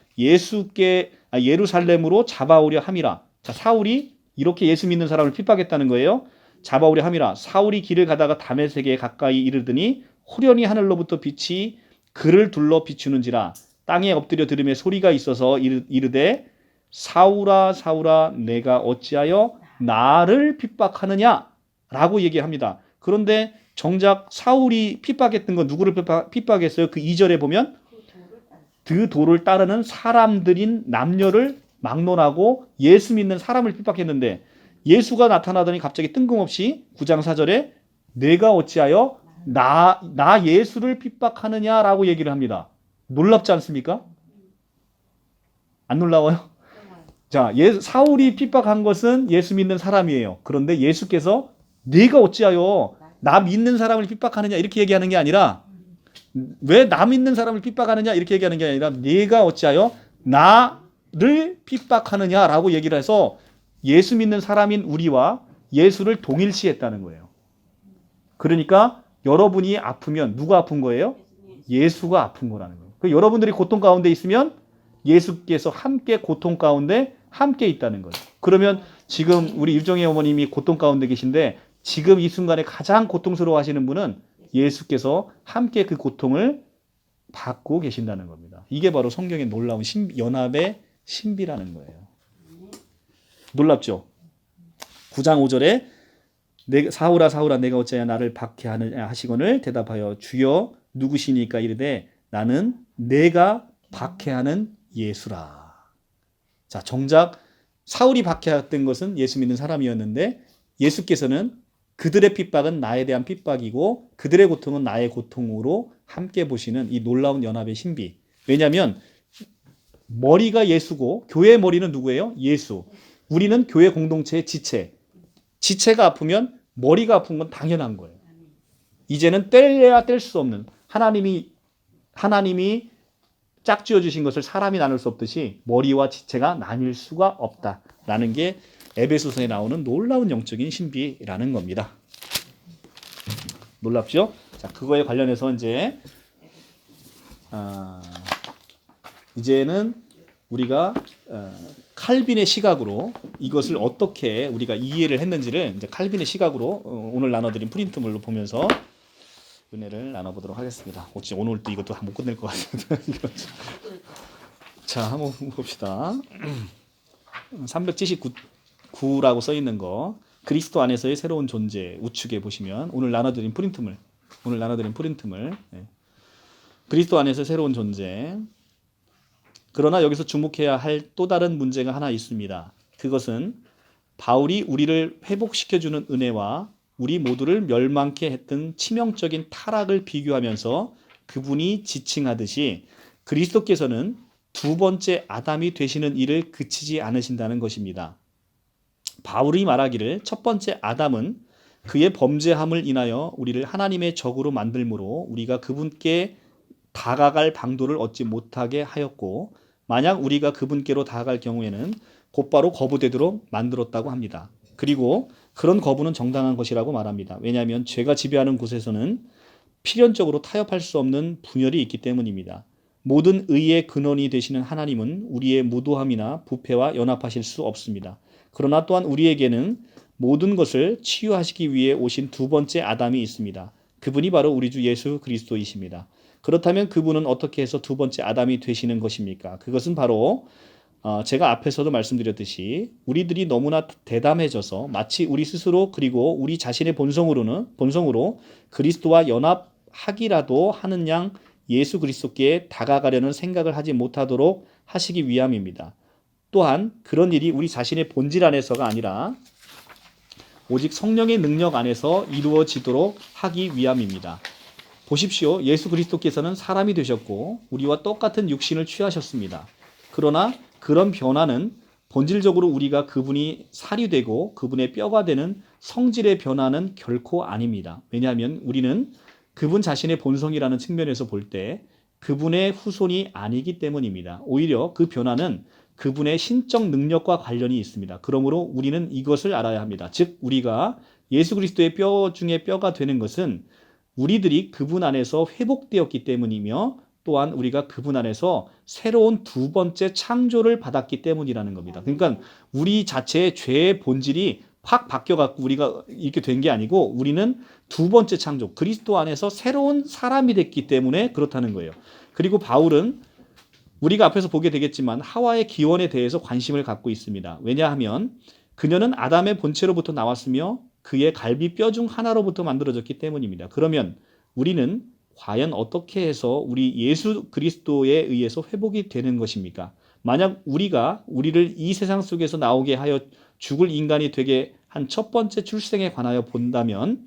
예루살렘으로 잡아오려 함이라. 자, 사울이 이렇게 예수 믿는 사람을 핍박했다는 거예요. 잡아오려 함이라. 사울이 길을 가다가 다메섹에 가까이 이르더니 호련히 하늘로부터 빛이 그를 둘러 비추는지라. 땅에 엎드려 들음에 소리가 있어서 이르되 사울아 사울아 내가 어찌하여 나를 핍박하느냐 라고 얘기합니다. 그런데 정작 사울이 핍박했던 건 누구를 핍박했어요? 그 2절에 보면 그 도를 따르는 사람들인 남녀를 막론하고 예수 믿는 사람을 핍박했는데 예수가 나타나더니 갑자기 뜬금없이 9장 4절에 내가 어찌하여 나 예수를 핍박하느냐라고 얘기를 합니다. 놀랍지 않습니까? 안 놀라워요? 자, 사울이 핍박한 것은 예수 믿는 사람이에요. 그런데 예수께서 네가 어찌하여 나 믿는 사람을 핍박하느냐 이렇게 얘기하는 게 아니라 왜 나 믿는 사람을 핍박하느냐 이렇게 얘기하는 게 아니라 네가 어찌하여 나를 핍박하느냐라고 얘기를 해서 예수 믿는 사람인 우리와 예수를 동일시했다는 거예요. 그러니까 여러분이 아프면 누가 아픈 거예요? 예수가 아픈 거라는 거예요. 여러분들이 고통 가운데 있으면 예수께서 함께 고통 가운데 함께 있다는 거예요. 그러면 지금 우리 유정혜 어머님이 고통 가운데 계신데 지금 이 순간에 가장 고통스러워 하시는 분은 예수께서 함께 그 고통을 받고 계신다는 겁니다. 이게 바로 성경의 놀라운 연합의 신비라는 거예요. 놀랍죠? 9장 5절에 사울아 사울아 내가 어찌하여 나를 박해하느냐 하시거늘 대답하여 주여 누구시니까 이르되 나는 내가 박해하는 예수라. 자, 정작 사울이 박해했던 것은 예수 믿는 사람이었는데 예수께서는 그들의 핍박은 나에 대한 핍박이고 그들의 고통은 나의 고통으로 함께 보시는 이 놀라운 연합의 신비. 왜냐하면 머리가 예수고 교회의 머리는 누구예요? 예수. 우리는 교회 공동체의 지체. 지체가 아프면 머리가 아픈 건 당연한 거예요. 이제는 뗄래야 뗄 수 없는 하나님이 짝지어 주신 것을 사람이 나눌 수 없듯이 머리와 지체가 나뉠 수가 없다라는 게 에베소서에 나오는 놀라운 영적인 신비라는 겁니다. 놀랍죠? 자, 그거에 관련해서 이제는 우리가 칼빈의 시각으로 이것을 어떻게 우리가 이해를 했는지를 이제 칼빈의 시각으로 오늘 나눠드린 프린트물로 보면서 은혜를 나눠보도록 하겠습니다. 혹시 오늘 또 이것도 못 끝낼 것 같은데. 자, 한번 봅시다. 379라고 써 있는 거, 그리스도 안에서의 새로운 존재 우측에 보시면 오늘 나눠드린 프린트물, 네. 그리스도 안에서 새로운 존재. 그러나 여기서 주목해야 할 또 다른 문제가 하나 있습니다. 그것은 바울이 우리를 회복시켜주는 은혜와 우리 모두를 멸망케 했던 치명적인 타락을 비교하면서 그분이 지칭하듯이 그리스도께서는 두 번째 아담이 되시는 일을 그치지 않으신다는 것입니다. 바울이 말하기를 첫 번째 아담은 그의 범죄함을 인하여 우리를 하나님의 적으로 만들므로 우리가 그분께 다가갈 방도를 얻지 못하게 하였고, 만약 우리가 그분께로 다가갈 경우에는 곧바로 거부되도록 만들었다고 합니다. 그리고 그런 거부는 정당한 것이라고 말합니다. 왜냐하면 죄가 지배하는 곳에서는 필연적으로 타협할 수 없는 분열이 있기 때문입니다. 모든 의의 근원이 되시는 하나님은 우리의 무도함이나 부패와 연합하실 수 없습니다. 그러나 또한 우리에게는 모든 것을 치유하시기 위해 오신 두 번째 아담이 있습니다. 그분이 바로 우리 주 예수 그리스도이십니다. 그렇다면 그분은 어떻게 해서 두 번째 아담이 되시는 것입니까? 그것은 바로 제가 앞에서도 말씀드렸듯이 우리들이 너무나 대담해져서 마치 우리 스스로 그리고 우리 자신의 본성으로 그리스도와 연합하기라도 하는 양 예수 그리스도께 다가가려는 생각을 하지 못하도록 하시기 위함입니다. 또한 그런 일이 우리 자신의 본질 안에서가 아니라 오직 성령의 능력 안에서 이루어지도록 하기 위함입니다. 보십시오. 예수 그리스도께서는 사람이 되셨고 우리와 똑같은 육신을 취하셨습니다. 그러나 그런 변화는 본질적으로 우리가 그분이 살이 되고 그분의 뼈가 되는 성질의 변화는 결코 아닙니다. 왜냐하면 우리는 그분 자신의 본성이라는 측면에서 볼 때 그분의 후손이 아니기 때문입니다. 오히려 그 변화는 그분의 신적 능력과 관련이 있습니다. 그러므로 우리는 이것을 알아야 합니다. 즉 우리가 예수 그리스도의 뼈 중에 뼈가 되는 것은 우리들이 그분 안에서 회복되었기 때문이며 또한 우리가 그분 안에서 새로운 두 번째 창조를 받았기 때문이라는 겁니다. 그러니까 우리 자체의 죄의 본질이 확 바뀌어갖고 우리가 이렇게 된 게 아니고 우리는 두 번째 창조, 그리스도 안에서 새로운 사람이 됐기 때문에 그렇다는 거예요. 그리고 바울은 우리가 앞에서 보게 되겠지만 하와의 기원에 대해서 관심을 갖고 있습니다. 왜냐하면 그녀는 아담의 본체로부터 나왔으며 그의 갈비뼈 중 하나로부터 만들어졌기 때문입니다. 그러면 우리는 과연 어떻게 해서 우리 예수 그리스도에 의해서 회복이 되는 것입니까? 만약 우리가 우리를 이 세상 속에서 나오게 하여 죽을 인간이 되게 한 첫 번째 출생에 관하여 본다면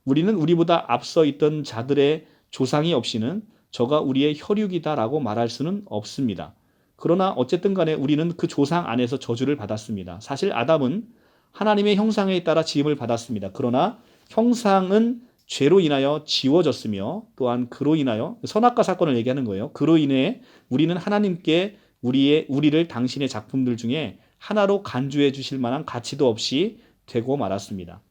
우리는 우리보다 앞서 있던 자들의 조상이 없이는 저가 우리의 혈육이다라고 말할 수는 없습니다. 그러나 어쨌든 간에 우리는 그 조상 안에서 저주를 받았습니다. 사실 아담은 하나님의 형상에 따라 지음을 받았습니다. 그러나 형상은 죄로 인하여 지워졌으며 또한 그로 인하여 선악과 사건을 얘기하는 거예요. 그로 인해 우리는 하나님께 우리를 당신의 작품들 중에 하나로 간주해 주실 만한 가치도 없이 되고 말았습니다.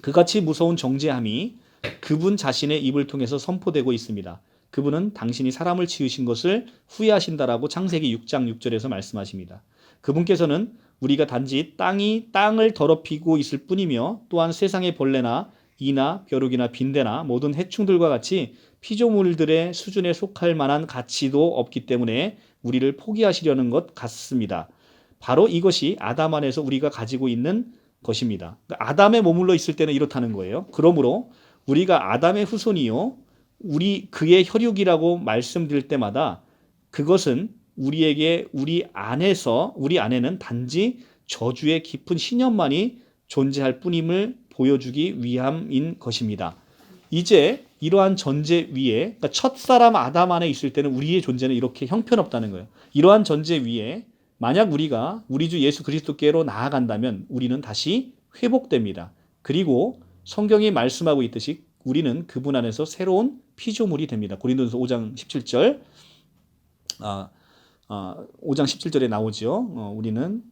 그같이 무서운 정죄함이 그분 자신의 입을 통해서 선포되고 있습니다. 그분은 당신이 사람을 지으신 것을 후회하신다라고 창세기 6장 6절에서 말씀하십니다. 그분께서는 우리가 단지 땅을 더럽히고 있을 뿐이며 또한 세상의 벌레나 이나 벼룩이나 빈대나 모든 해충들과 같이 피조물들의 수준에 속할 만한 가치도 없기 때문에 우리를 포기하시려는 것 같습니다. 바로 이것이 아담 안에서 우리가 가지고 있는 것입니다. 아담에 머물러 있을 때는 이렇다는 거예요. 그러므로 우리가 아담의 후손이요 그의 혈육이라고 말씀드릴 때마다 그것은 우리 안에는 단지 저주의 깊은 신념만이 존재할 뿐임을 보여주기 위함인 것입니다. 이제 이러한 전제 위에, 그러니까 첫사람 아담 안에 있을 때는 우리의 존재는 이렇게 형편없다는 거예요. 이러한 전제 위에 만약 우리가 우리 주 예수 그리스도께로 나아간다면 우리는 다시 회복됩니다. 그리고 성경이 말씀하고 있듯이 우리는 그분 안에서 새로운 피조물이 됩니다. 고린도전서 5장 17절 5장 17절에 나오죠. 우리는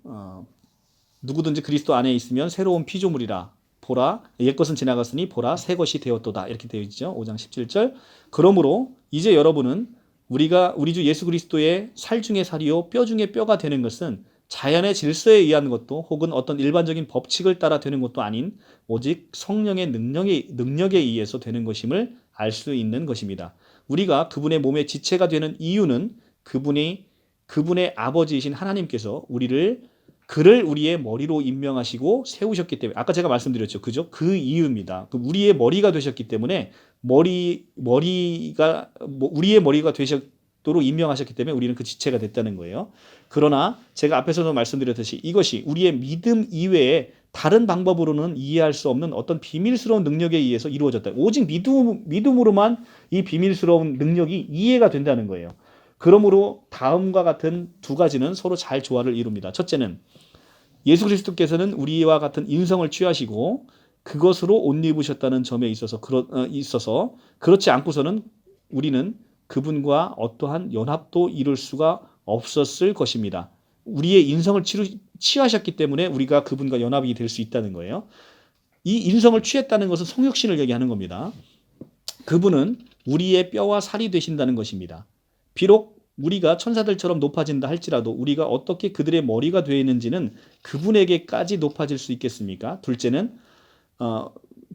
누구든지 그리스도 안에 있으면 새로운 피조물이라. 보라 옛것은 지나갔으니 보라 새 것이 되었도다. 이렇게 되어 있죠. 5장 17절. 그러므로 이제 여러분은 우리 주 예수 그리스도의 살 중에 살이요 뼈 중에 뼈가 되는 것은 자연의 질서에 의한 것도 혹은 어떤 일반적인 법칙을 따라 되는 것도 아닌 오직 성령의 능력에 의해서 되는 것임을 알 수 있는 것입니다. 우리가 그분의 몸의 지체가 되는 이유는 그분의 아버지이신 하나님께서 그를 우리의 머리로 임명하시고 세우셨기 때문에, 아까 제가 말씀드렸죠. 그죠? 그 이유입니다. 우리의 머리가 되셨기 때문에 우리의 머리가 되셨도록 임명하셨기 때문에 우리는 그 지체가 됐다는 거예요. 그러나 제가 앞에서도 말씀드렸듯이 이것이 우리의 믿음 이외에 다른 방법으로는 이해할 수 없는 어떤 비밀스러운 능력에 의해서 이루어졌다. 오직 믿음으로만 이 비밀스러운 능력이 이해가 된다는 거예요. 그러므로 다음과 같은 두 가지는 서로 잘 조화를 이룹니다. 첫째는 예수 그리스도께서는 우리와 같은 인성을 취하시고 그것으로 옷 입으셨다는 점에 있어서 그렇지 않고서는 우리는 그분과 어떠한 연합도 이룰 수가 없었을 것입니다. 우리의 인성을 취하셨기 때문에 우리가 그분과 연합이 될 수 있다는 거예요. 이 인성을 취했다는 것은 성육신을 얘기하는 겁니다. 그분은 우리의 뼈와 살이 되신다는 것입니다. 비록 우리가 천사들처럼 높아진다 할지라도 우리가 어떻게 그들의 머리가 되어 있는지는 그분에게까지 높아질 수 있겠습니까? 둘째는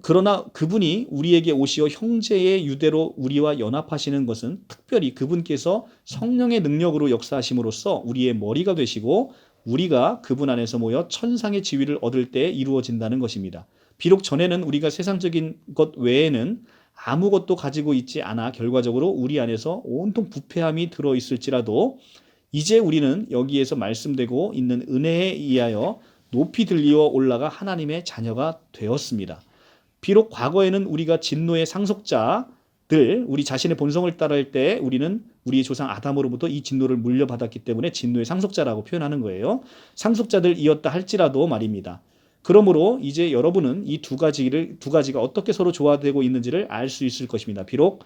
그러나 그분이 우리에게 오시어 형제의 유대로 우리와 연합하시는 것은 특별히 그분께서 성령의 능력으로 역사하심으로써 우리의 머리가 되시고 우리가 그분 안에서 모여 천상의 지위를 얻을 때 이루어진다는 것입니다. 비록 전에는 우리가 세상적인 것 외에는 아무것도 가지고 있지 않아 결과적으로 우리 안에서 온통 부패함이 들어있을지라도 이제 우리는 여기에서 말씀되고 있는 은혜에 의하여 높이 들리어 올라가 하나님의 자녀가 되었습니다. 비록 과거에는 우리가 진노의 상속자들, 우리 자신의 본성을 따를 때 우리는 우리의 조상 아담으로부터 이 진노를 물려받았기 때문에 진노의 상속자라고 표현하는 거예요. 상속자들이었다 할지라도 말입니다. 그러므로 이제 여러분은 이 두 가지가 어떻게 서로 조화되고 있는지를 알 수 있을 것입니다. 비록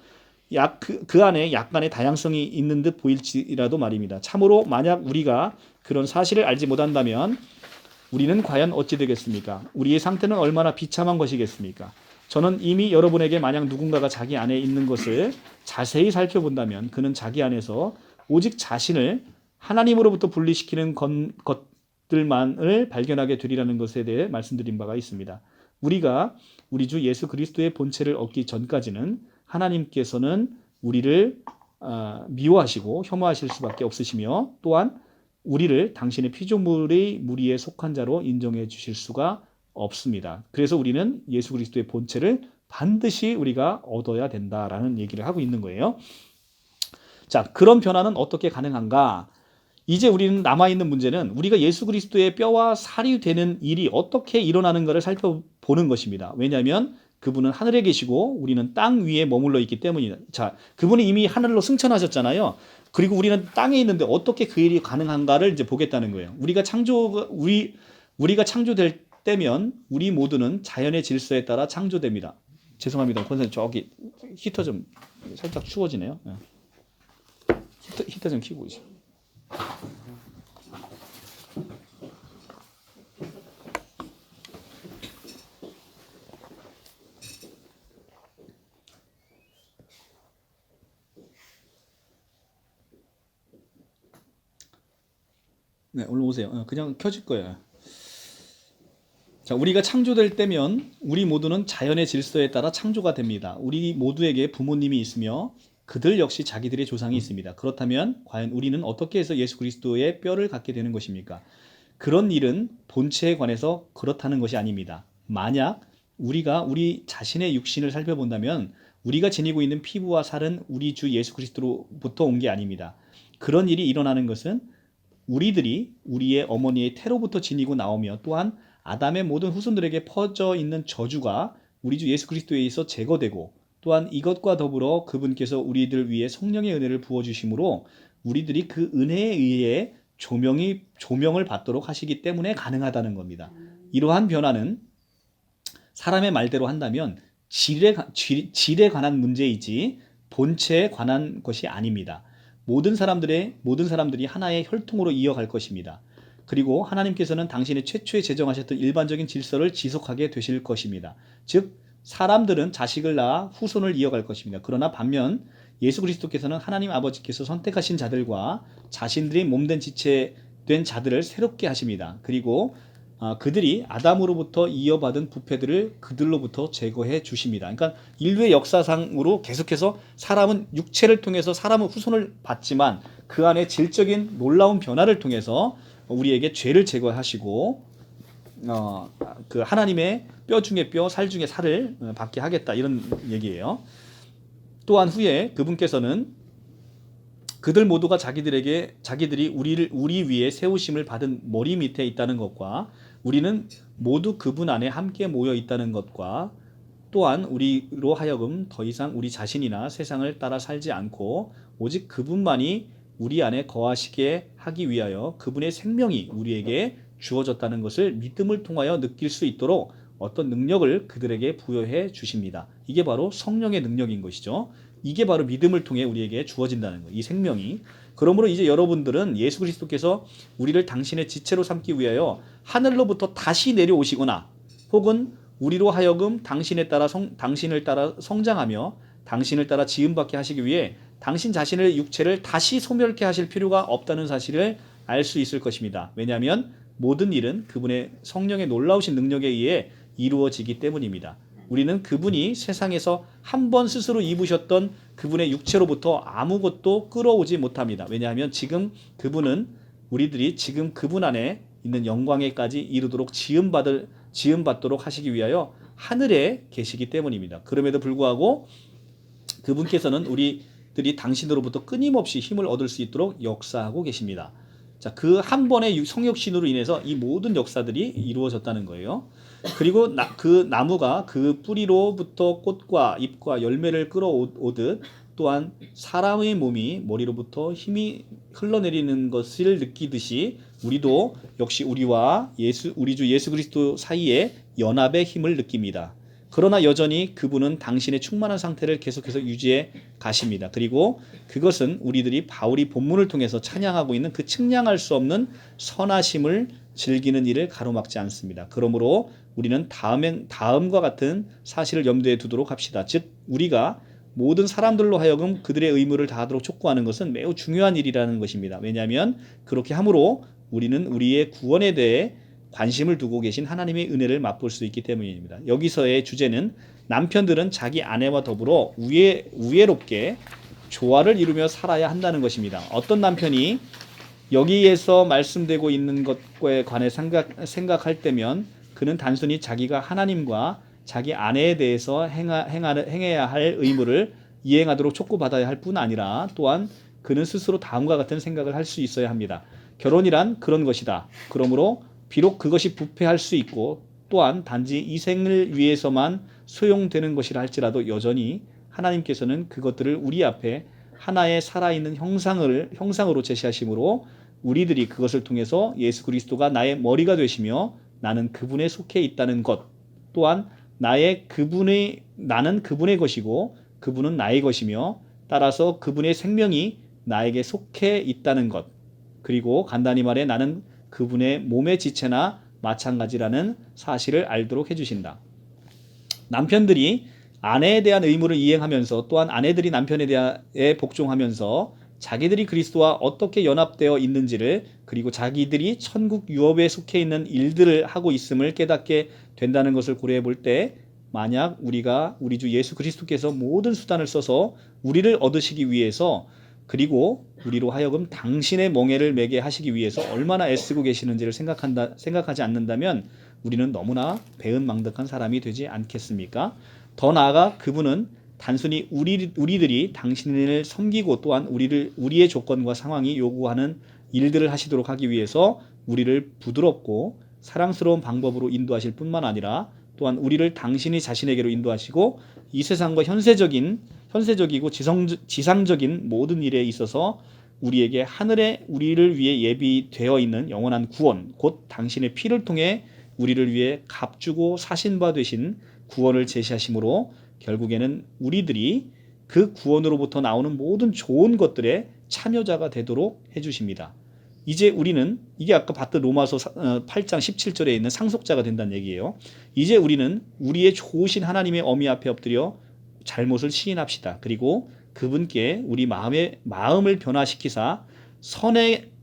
그 안에 약간의 다양성이 있는 듯 보일지라도 말입니다. 참으로 만약 우리가 그런 사실을 알지 못한다면 우리는 과연 어찌 되겠습니까? 우리의 상태는 얼마나 비참한 것이겠습니까? 저는 이미 여러분에게 만약 누군가가 자기 안에 있는 것을 자세히 살펴본다면 그는 자기 안에서 오직 자신을 하나님으로부터 분리시키는 것들만을 발견하게 되리라는 것에 대해 말씀드린 바가 있습니다. 우리가 우리 주 예수 그리스도의 본체를 얻기 전까지는 하나님께서는 우리를 미워하시고 혐오하실 수밖에 없으시며 또한 우리를 당신의 피조물의 무리에 속한 자로 인정해 주실 수가 없습니다. 그래서 우리는 예수 그리스도의 본체를 반드시 우리가 얻어야 된다라는 얘기를 하고 있는 거예요. 자, 그런 변화는 어떻게 가능한가? 이제 우리는 남아있는 문제는 우리가 예수 그리스도의 뼈와 살이 되는 일이 어떻게 일어나는가를 살펴보는 것입니다. 왜냐하면 그분은 하늘에 계시고 우리는 땅 위에 머물러 있기 때문이다. 자, 그분이 이미 하늘로 승천하셨잖아요. 그리고 우리는 땅에 있는데 어떻게 그 일이 가능한가를 이제 보겠다는 거예요. 우리가 창조될 때면 우리 모두는 자연의 질서에 따라 창조됩니다. 죄송합니다. 권사님 저기 히터 좀 살짝 추워지네요. 히터 좀 켜고 있어요. 네, 얼른 오세요. 그냥 켜질 거예요. 자, 우리가 창조될 때면 우리 모두는 자연의 질서에 따라 창조가 됩니다. 우리 모두에게 부모님이 있으며 그들 역시 자기들의 조상이 있습니다. 그렇다면 과연 우리는 어떻게 해서 예수 그리스도의 뼈를 갖게 되는 것입니까? 그런 일은 본체에 관해서 그렇다는 것이 아닙니다. 만약 우리가 우리 자신의 육신을 살펴본다면 우리가 지니고 있는 피부와 살은 우리 주 예수 그리스도로부터 온 게 아닙니다. 그런 일이 일어나는 것은 우리들이 우리의 어머니의 태로부터 지니고 나오며 또한 아담의 모든 후손들에게 퍼져 있는 저주가 우리 주 예수 그리스도에 의해서 제거되고 또한 이것과 더불어 그분께서 우리들 위해 성령의 은혜를 부어주심으로 우리들이 그 은혜에 의해 조명을 받도록 하시기 때문에 가능하다는 겁니다. 이러한 변화는 사람의 말대로 한다면 질에 관한 문제이지 본체에 관한 것이 아닙니다. 모든 사람들이 하나의 혈통으로 이어갈 것입니다. 그리고 하나님께서는 당신의 최초에 제정하셨던 일반적인 질서를 지속하게 되실 것입니다. 즉 사람들은 자식을 낳아 후손을 이어갈 것입니다. 그러나 반면 예수 그리스도께서는 하나님 아버지께서 선택하신 자들과 자신들이 몸된 지체된 자들을 새롭게 하십니다. 그리고 그들이 아담으로부터 이어받은 부패들을 그들로부터 제거해 주십니다. 그러니까 인류의 역사상으로 계속해서 사람은 육체를 통해서 사람은 후손을 받지만 그 안에 질적인 놀라운 변화를 통해서 우리에게 죄를 제거하시고 그 하나님의 뼈 중에 뼈, 살 중에 살을 받게 하겠다, 이런 얘기예요. 또한 후에 그분께서는 그들 모두가 자기들이 우리 위에 세우심을 받은 머리 밑에 있다는 것과 우리는 모두 그분 안에 함께 모여 있다는 것과 또한 우리로 하여금 더 이상 우리 자신이나 세상을 따라 살지 않고 오직 그분만이 우리 안에 거하시게 하기 위하여 그분의 생명이 우리에게 주어졌다는 것을 믿음을 통하여 느낄 수 있도록 어떤 능력을 그들에게 부여해 주십니다. 이게 바로 성령의 능력인 것이죠. 이게 바로 믿음을 통해 우리에게 주어진다는 거예요. 이 생명이. 그러므로 이제 여러분들은 예수 그리스도께서 우리를 당신의 지체로 삼기 위하여 하늘로부터 다시 내려오시거나 혹은 우리로 하여금 당신을 따라 성장하며 당신을 따라 지음받게 하시기 위해 당신 자신의 육체를 다시 소멸케 하실 필요가 없다는 사실을 알 수 있을 것입니다. 왜냐하면 모든 일은 그분의 성령의 놀라우신 능력에 의해 이루어지기 때문입니다. 우리는 그분이 세상에서 한 번 스스로 입으셨던 그분의 육체로부터 아무것도 끌어오지 못합니다. 왜냐하면 지금 그분은 우리들이 지금 그분 안에 있는 영광에까지 이르도록 지음받도록 하시기 위하여 하늘에 계시기 때문입니다. 그럼에도 불구하고 그분께서는 우리들이 당신으로부터 끊임없이 힘을 얻을 수 있도록 역사하고 계십니다. 자, 그 한 번의 성육신으로 인해서 이 모든 역사들이 이루어졌다는 거예요. 그리고 그 나무가 그 뿌리로부터 꽃과 잎과 열매를 끌어오듯 또한 사람의 몸이 머리로부터 힘이 흘러내리는 것을 느끼듯이 우리도 역시 우리 주 예수 그리스도 사이에 연합의 힘을 느낍니다. 그러나 여전히 그분은 당신의 충만한 상태를 계속해서 유지해 가십니다. 그리고 그것은 우리들이 바울이 본문을 통해서 찬양하고 있는 그 측량할 수 없는 선하심을 즐기는 일을 가로막지 않습니다. 그러므로 우리는 다음과 같은 사실을 염두에 두도록 합시다. 즉 우리가 모든 사람들로 하여금 그들의 의무를 다하도록 촉구하는 것은 매우 중요한 일이라는 것입니다. 왜냐하면 그렇게 함으로 우리는 우리의 구원에 대해 관심을 두고 계신 하나님의 은혜를 맛볼 수 있기 때문입니다. 여기서의 주제는 남편들은 자기 아내와 더불어 우애롭게 조화를 이루며 살아야 한다는 것입니다. 어떤 남편이 여기에서 말씀되고 있는 것에 관해 생각할 때면 그는 단순히 자기가 하나님과 자기 아내에 대해서 행해야 할 의무를 이행하도록 촉구받아야 할 뿐 아니라 또한 그는 스스로 다음과 같은 생각을 할 수 있어야 합니다. 결혼이란 그런 것이다. 그러므로 비록 그것이 부패할 수 있고 또한 단지 이 생을 위해서만 소용되는 것이라 할지라도 여전히 하나님께서는 그것들을 우리 앞에 하나의 살아있는 형상으로 제시하심으로 우리들이 그것을 통해서 예수 그리스도가 나의 머리가 되시며 나는 그분에 속해 있다는 것, 또한 나는 그분의 것이고 그분은 나의 것이며 따라서 그분의 생명이 나에게 속해 있다는 것, 그리고 간단히 말해 나는 그분의 몸의 지체나 마찬가지라는 사실을 알도록 해주신다. 남편들이 아내에 대한 의무를 이행하면서 또한 아내들이 남편에 대해 복종하면서 자기들이 그리스도와 어떻게 연합되어 있는지를 그리고 자기들이 천국 유업에 속해 있는 일들을 하고 있음을 깨닫게 된다는 것을 고려해 볼 때 만약 우리 주 예수 그리스도께서 모든 수단을 써서 우리를 얻으시기 위해서 그리고 우리로 하여금 당신의 멍에를 매게 하시기 위해서 얼마나 애쓰고 계시는지를 생각하지 않는다면 우리는 너무나 배은망덕한 사람이 되지 않겠습니까? 더 나아가 그분은 단순히 우리들이 당신을 섬기고 또한 우리의 조건과 상황이 요구하는 일들을 하시도록 하기 위해서 우리를 부드럽고 사랑스러운 방법으로 인도하실 뿐만 아니라 또한 우리를 당신이 자신에게로 인도하시고 이 세상과 현세적이고 지상적인 모든 일에 있어서 우리에게 하늘에 우리를 위해 예비되어 있는 영원한 구원, 곧 당신의 피를 통해 우리를 위해 값주고 사신바 되신 구원을 제시하심으로 결국에는 우리들이 그 구원으로부터 나오는 모든 좋은 것들의 참여자가 되도록 해주십니다. 이제 우리는 이게 아까 봤던 로마서 8장 17절에 있는 상속자가 된다는 얘기예요. 이제 우리는 우리의 좋으신 하나님의 어미 앞에 엎드려 잘못을 시인합시다. 그리고 그분께 우리 마음을 변화시키사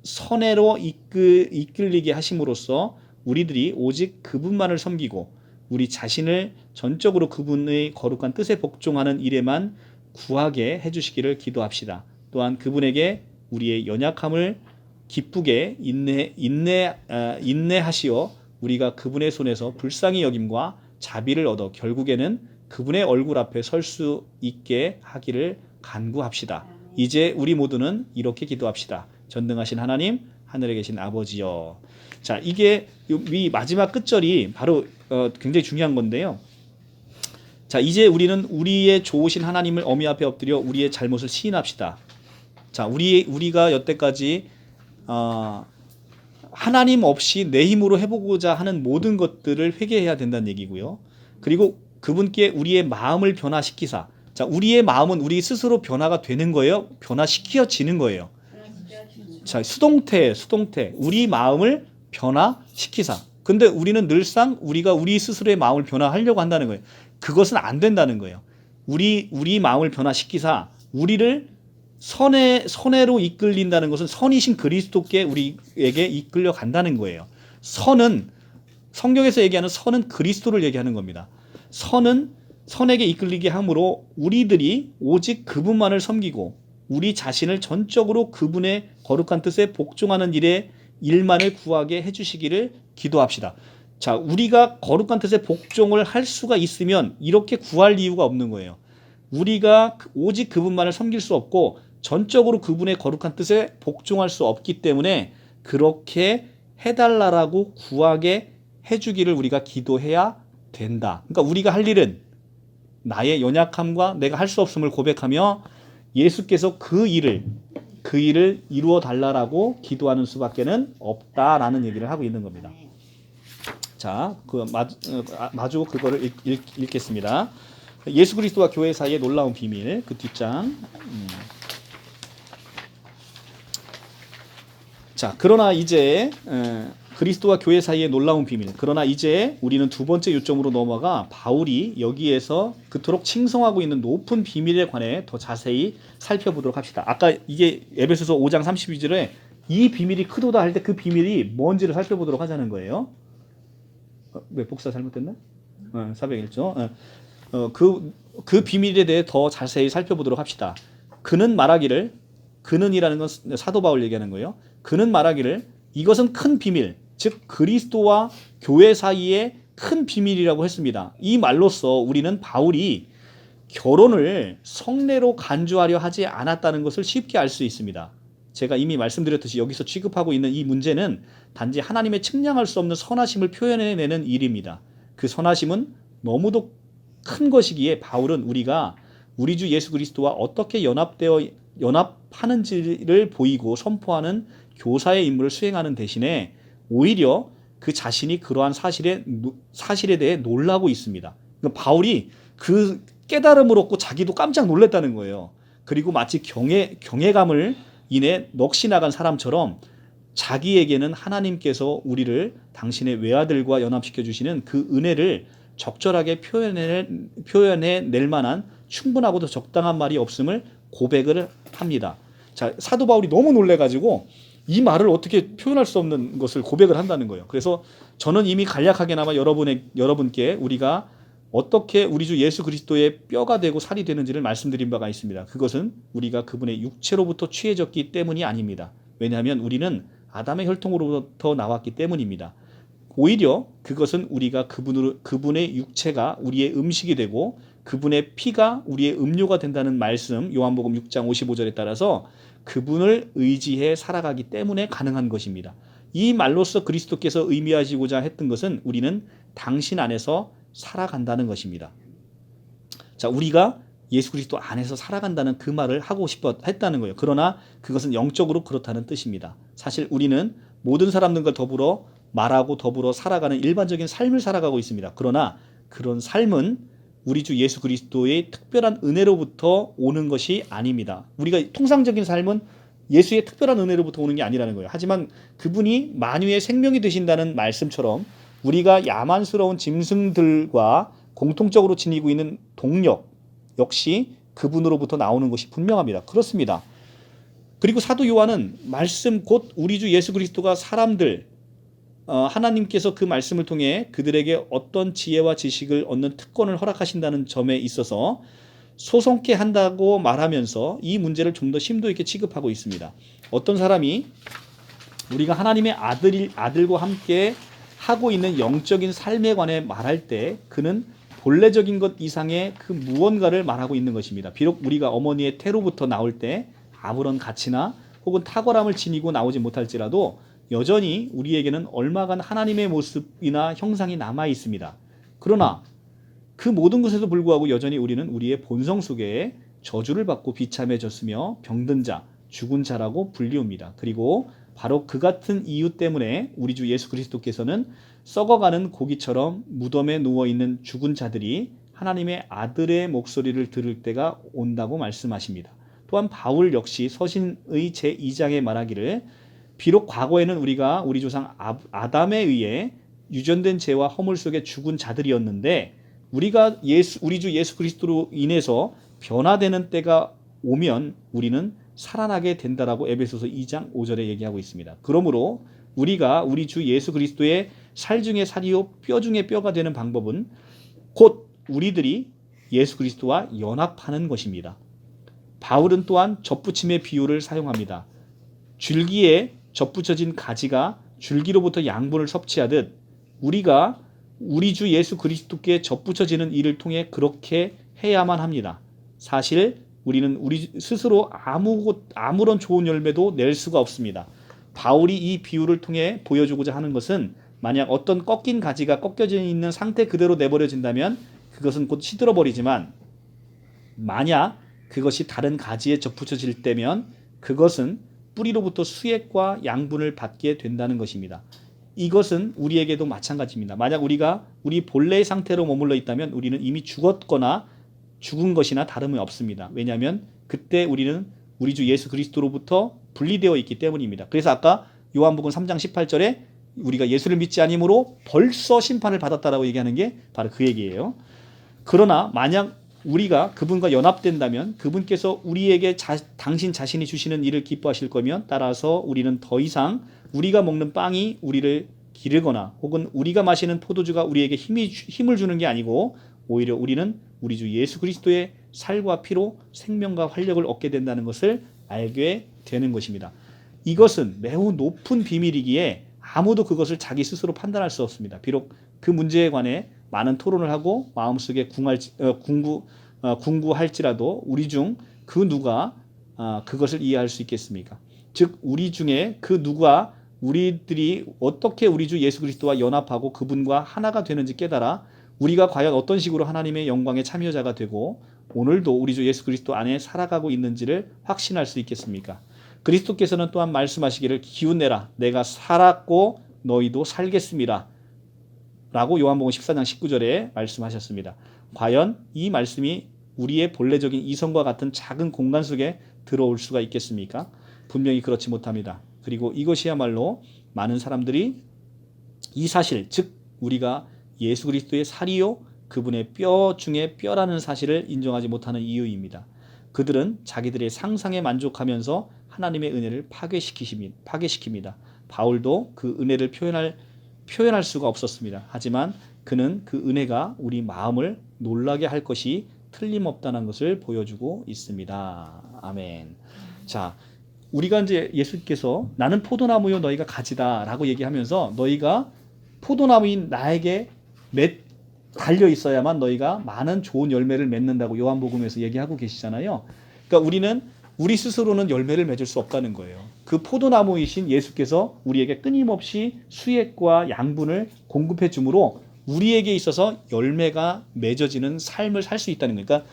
선애로 이끌리게 하심으로써 우리들이 오직 그분만을 섬기고 우리 자신을 전적으로 그분의 거룩한 뜻에 복종하는 일에만 구하게 해주시기를 기도합시다. 또한 그분에게 우리의 연약함을 기쁘게 인내하시어 우리가 그분의 손에서 불쌍히 여김과 자비를 얻어 결국에는 그분의 얼굴 앞에 설 수 있게 하기를 간구합시다. 이제 우리 모두는 이렇게 기도합시다. 전능하신 하나님, 하늘에 계신 아버지여. 자, 이게 이 마지막 끝절이 바로 굉장히 중요한 건데요. 자, 이제 우리는 우리의 좋으신 하나님을 어미 앞에 엎드려 우리의 잘못을 시인합시다. 자, 우리가 여태까지 하나님 없이 내 힘으로 해보고자 하는 모든 것들을 회개해야 된다는 얘기고요. 그리고 그분께 우리의 마음을 변화시키사. 자, 우리의 마음은 우리 스스로 변화가 되는 거예요? 변화시켜지는 거예요? 자, 수동태. 우리 마음을 변화시키사. 근데 우리는 늘상 우리가 우리 스스로의 마음을 변화하려고 한다는 거예요. 그것은 안 된다는 거예요. 우리 마음을 변화시키사 우리를 선해로 이끌린다는 것은 선이신 그리스도께 우리에게 이끌려 간다는 거예요. 선은 성경에서 얘기하는 선은 그리스도를 얘기하는 겁니다. 선은 선에게 이끌리게 함으로 우리들이 오직 그분만을 섬기고 우리 자신을 전적으로 그분의 거룩한 뜻에 복종하는 일만을 구하게 해주시기를 기도합시다. 자, 우리가 거룩한 뜻에 복종을 할 수가 있으면 이렇게 구할 이유가 없는 거예요. 우리가 오직 그분만을 섬길 수 없고 전적으로 그분의 거룩한 뜻에 복종할 수 없기 때문에 그렇게 해달라고 구하게 해주기를 우리가 기도해야 된다. 그러니까 우리가 할 일은 나의 연약함과 내가 할 수 없음을 고백하며 예수께서 그 일을 이루어 달라고 기도하는 수밖에는 없다라는 얘기를 하고 있는 겁니다. 자, 마주 그거를 읽겠습니다. 예수 그리스도와 교회 사이의 놀라운 비밀, 그 뒷장. 자, 그러나 이제 그리스도와 교회 사이의 놀라운 비밀. 그러나 이제 우리는 두 번째 요점으로 넘어가 바울이 여기에서 그토록 칭송하고 있는 높은 비밀에 관해 더 자세히 살펴보도록 합시다. 아까 이게 에베소서 5장 32절에 이 비밀이 크도다 할 때 그 비밀이 뭔지를 살펴보도록 하자는 거예요. 왜 복사 잘못됐나? 401조. 그 비밀에 대해 더 자세히 살펴보도록 합시다. 그는이라는 건 사도 바울 얘기하는 거예요. 그는 말하기를 이것은 큰 비밀, 즉 그리스도와 교회 사이의 큰 비밀이라고 했습니다. 이 말로써 우리는 바울이 결혼을 성례로 간주하려 하지 않았다는 것을 쉽게 알 수 있습니다. 제가 이미 말씀드렸듯이 여기서 취급하고 있는 이 문제는 단지 하나님의 측량할 수 없는 선하심을 표현해내는 일입니다. 그 선하심은 너무도 큰 것이기에 바울은 우리가 우리 주 예수 그리스도와 어떻게 연합하는지를 보이고 선포하는 교사의 임무를 수행하는 대신에 오히려 그 자신이 그러한 사실에 대해 놀라고 있습니다. 그러니까 바울이 그 깨달음을 얻고 자기도 깜짝 놀랐다는 거예요. 그리고 마치 경외감을 인해 넋이 나간 사람처럼 자기에게는 하나님께서 우리를 당신의 외아들과 연합시켜 주시는 그 은혜를 적절하게 표현해낼 만한 충분하고도 적당한 말이 없음을 고백을 합니다. 자, 사도 바울이 너무 놀래가지고 이 말을 어떻게 표현할 수 없는 것을 고백을 한다는 거예요. 그래서 저는 이미 간략하게나마 여러분께 우리가 어떻게 우리 주 예수 그리스도의 뼈가 되고 살이 되는지를 말씀드린 바가 있습니다. 그것은 우리가 그분의 육체로부터 취해졌기 때문이 아닙니다. 왜냐하면 우리는 아담의 혈통으로부터 나왔기 때문입니다. 오히려 그것은 우리가 그분의 육체가 우리의 음식이 되고 그분의 피가 우리의 음료가 된다는 말씀 요한복음 6장 55절에 따라서 그분을 의지해 살아가기 때문에 가능한 것입니다. 이 말로써 그리스도께서 의미하시고자 했던 것은 우리는 당신 안에서 살아간다는 것입니다. 자, 우리가 예수 그리스도 안에서 살아간다는 그 말을 하고 했다는 거예요. 그러나 그것은 영적으로 그렇다는 뜻입니다. 사실 우리는 모든 사람들과 더불어 말하고 더불어 살아가는 일반적인 삶을 살아가고 있습니다. 그러나 그런 삶은 우리 주 예수 그리스도의 특별한 은혜로부터 오는 것이 아닙니다. 우리가 통상적인 삶은 예수의 특별한 은혜로부터 오는 게 아니라는 거예요. 하지만 그분이 만유의 생명이 되신다는 말씀처럼 우리가 야만스러운 짐승들과 공통적으로 지니고 있는 동력 역시 그분으로부터 나오는 것이 분명합니다. 그렇습니다. 그리고 사도 요한은 말씀 곧 우리 주 예수 그리스도가 사람들 하나님께서 그 말씀을 통해 그들에게 어떤 지혜와 지식을 얻는 특권을 허락하신다는 점에 있어서 소송케 한다고 말하면서 이 문제를 좀 더 심도 있게 취급하고 있습니다. 어떤 사람이 우리가 하나님의 아들과 함께 하고 있는 영적인 삶에 관해 말할 때 그는 본래적인 것 이상의 그 무언가를 말하고 있는 것입니다. 비록 우리가 어머니의 태로부터 나올 때 아무런 가치나 혹은 탁월함을 지니고 나오지 못할지라도 여전히 우리에게는 얼마간 하나님의 모습이나 형상이 남아 있습니다. 그러나 그 모든 것에도 불구하고 여전히 우리는 우리의 본성 속에 저주를 받고 비참해졌으며 병든 자, 죽은 자라고 불리웁니다. 그리고 바로 그 같은 이유 때문에 우리 주 예수 그리스도께서는 썩어가는 고기처럼 무덤에 누워있는 죽은 자들이 하나님의 아들의 목소리를 들을 때가 온다고 말씀하십니다. 또한 바울 역시 서신의 제2장에 말하기를 비록 과거에는 우리가 우리 조상 아담에 의해 유전된 죄와 허물 속에 죽은 자들이었는데 우리가 우리 주 예수 그리스도로 인해서 변화되는 때가 오면 우리는 살아나게 된다라고 에베소서 2장 5절에 얘기하고 있습니다. 그러므로 우리가 우리 주 예수 그리스도의 살 중에 살이요 뼈 중에 뼈가 되는 방법은 곧 우리들이 예수 그리스도와 연합하는 것입니다. 바울은 또한 접붙임의 비유를 사용합니다. 줄기에 접붙여진 가지가 줄기로부터 양분을 섭취하듯 우리가 우리 주 예수 그리스도께 접붙여지는 일을 통해 그렇게 해야만 합니다. 사실 우리는 우리 스스로 아무런 좋은 열매도 낼 수가 없습니다. 바울이 이 비유를 통해 보여주고자 하는 것은 만약 어떤 꺾인 가지가 꺾여져 있는 상태 그대로 내버려진다면 그것은 곧 시들어버리지만 만약 그것이 다른 가지에 접붙여질 때면 그것은 뿌리로부터 수액과 양분을 받게 된다는 것입니다. 이것은 우리에게도 마찬가지입니다. 만약 우리가 우리 본래의 상태로 머물러 있다면 우리는 이미 죽었거나 죽은 것이나 다름이 없습니다. 왜냐하면 그때 우리는 우리 주 예수 그리스도로부터 분리되어 있기 때문입니다. 그래서 아까 요한복음 3장 18절에 우리가 예수를 믿지 아니므로 벌써 심판을 받았다라고 얘기하는 게 바로 그 얘기예요. 그러나 만약 우리가 그분과 연합된다면 그분께서 우리에게 당신 자신이 주시는 일을 기뻐하실 거면 따라서 우리는 더 이상 우리가 먹는 빵이 우리를 기르거나 혹은 우리가 마시는 포도주가 우리에게 힘을 주는 게 아니고 오히려 우리는 우리 주 예수 그리스도의 살과 피로 생명과 활력을 얻게 된다는 것을 알게 되는 것입니다. 이것은 매우 높은 비밀이기에 아무도 그것을 자기 스스로 판단할 수 없습니다. 비록 그 문제에 관해 많은 토론을 하고 마음속에 궁구할지라도 우리 중 그 누가 그것을 이해할 수 있겠습니까? 즉 우리 중에 그 누가 우리들이 어떻게 우리 주 예수 그리스도와 연합하고 그분과 하나가 되는지 깨달아 우리가 과연 어떤 식으로 하나님의 영광의 참여자가 되고 오늘도 우리 주 예수 그리스도 안에 살아가고 있는지를 확신할 수 있겠습니까? 그리스도께서는 또한 말씀하시기를 기운내라 내가 살았고 너희도 살겠습니다 라고 요한복음 14장 19절에 말씀하셨습니다. 과연 이 말씀이 우리의 본래적인 이성과 같은 작은 공간 속에 들어올 수가 있겠습니까? 분명히 그렇지 못합니다. 그리고 이것이야말로 많은 사람들이 이 사실, 즉 우리가 예수 그리스도의 살이요 그분의 뼈 중에 뼈라는 사실을 인정하지 못하는 이유입니다. 그들은 자기들의 상상에 만족하면서 하나님의 은혜를 파괴시킵니다. 바울도 그 은혜를 표현할 수가 없었습니다. 하지만 그는 그 은혜가 우리 마음을 놀라게 할 것이 틀림없다는 것을 보여주고 있습니다. 아멘. 자, 우리가 이제 예수께서 나는 포도나무요 너희가 가지다라고 얘기하면서 너희가 포도나무인 나에게 달려 있어야만 너희가 많은 좋은 열매를 맺는다고 요한복음에서 얘기하고 계시잖아요. 그러니까 우리는 우리 스스로는 열매를 맺을 수 없다는 거예요. 그 포도나무이신 예수께서 우리에게 끊임없이 수액과 양분을 공급해 주므로 우리에게 있어서 열매가 맺어지는 삶을 살 수 있다는 거예요. 그러니까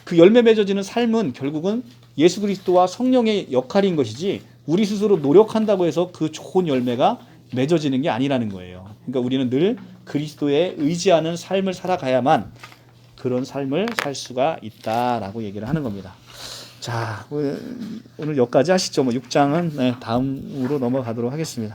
그 열매 맺어지는 삶은 결국은 예수 그리스도와 성령의 역할인 것이지 우리 스스로 노력한다고 해서 그 좋은 열매가 맺어지는 게 아니라는 거예요. 그러니까 우리는 늘 그리스도에 의지하는 삶을 살아가야만 그런 삶을 살 수가 있다라고 얘기를 하는 겁니다. 자, 오늘 여기까지 하시죠. 6장은 다음으로 넘어가도록 하겠습니다.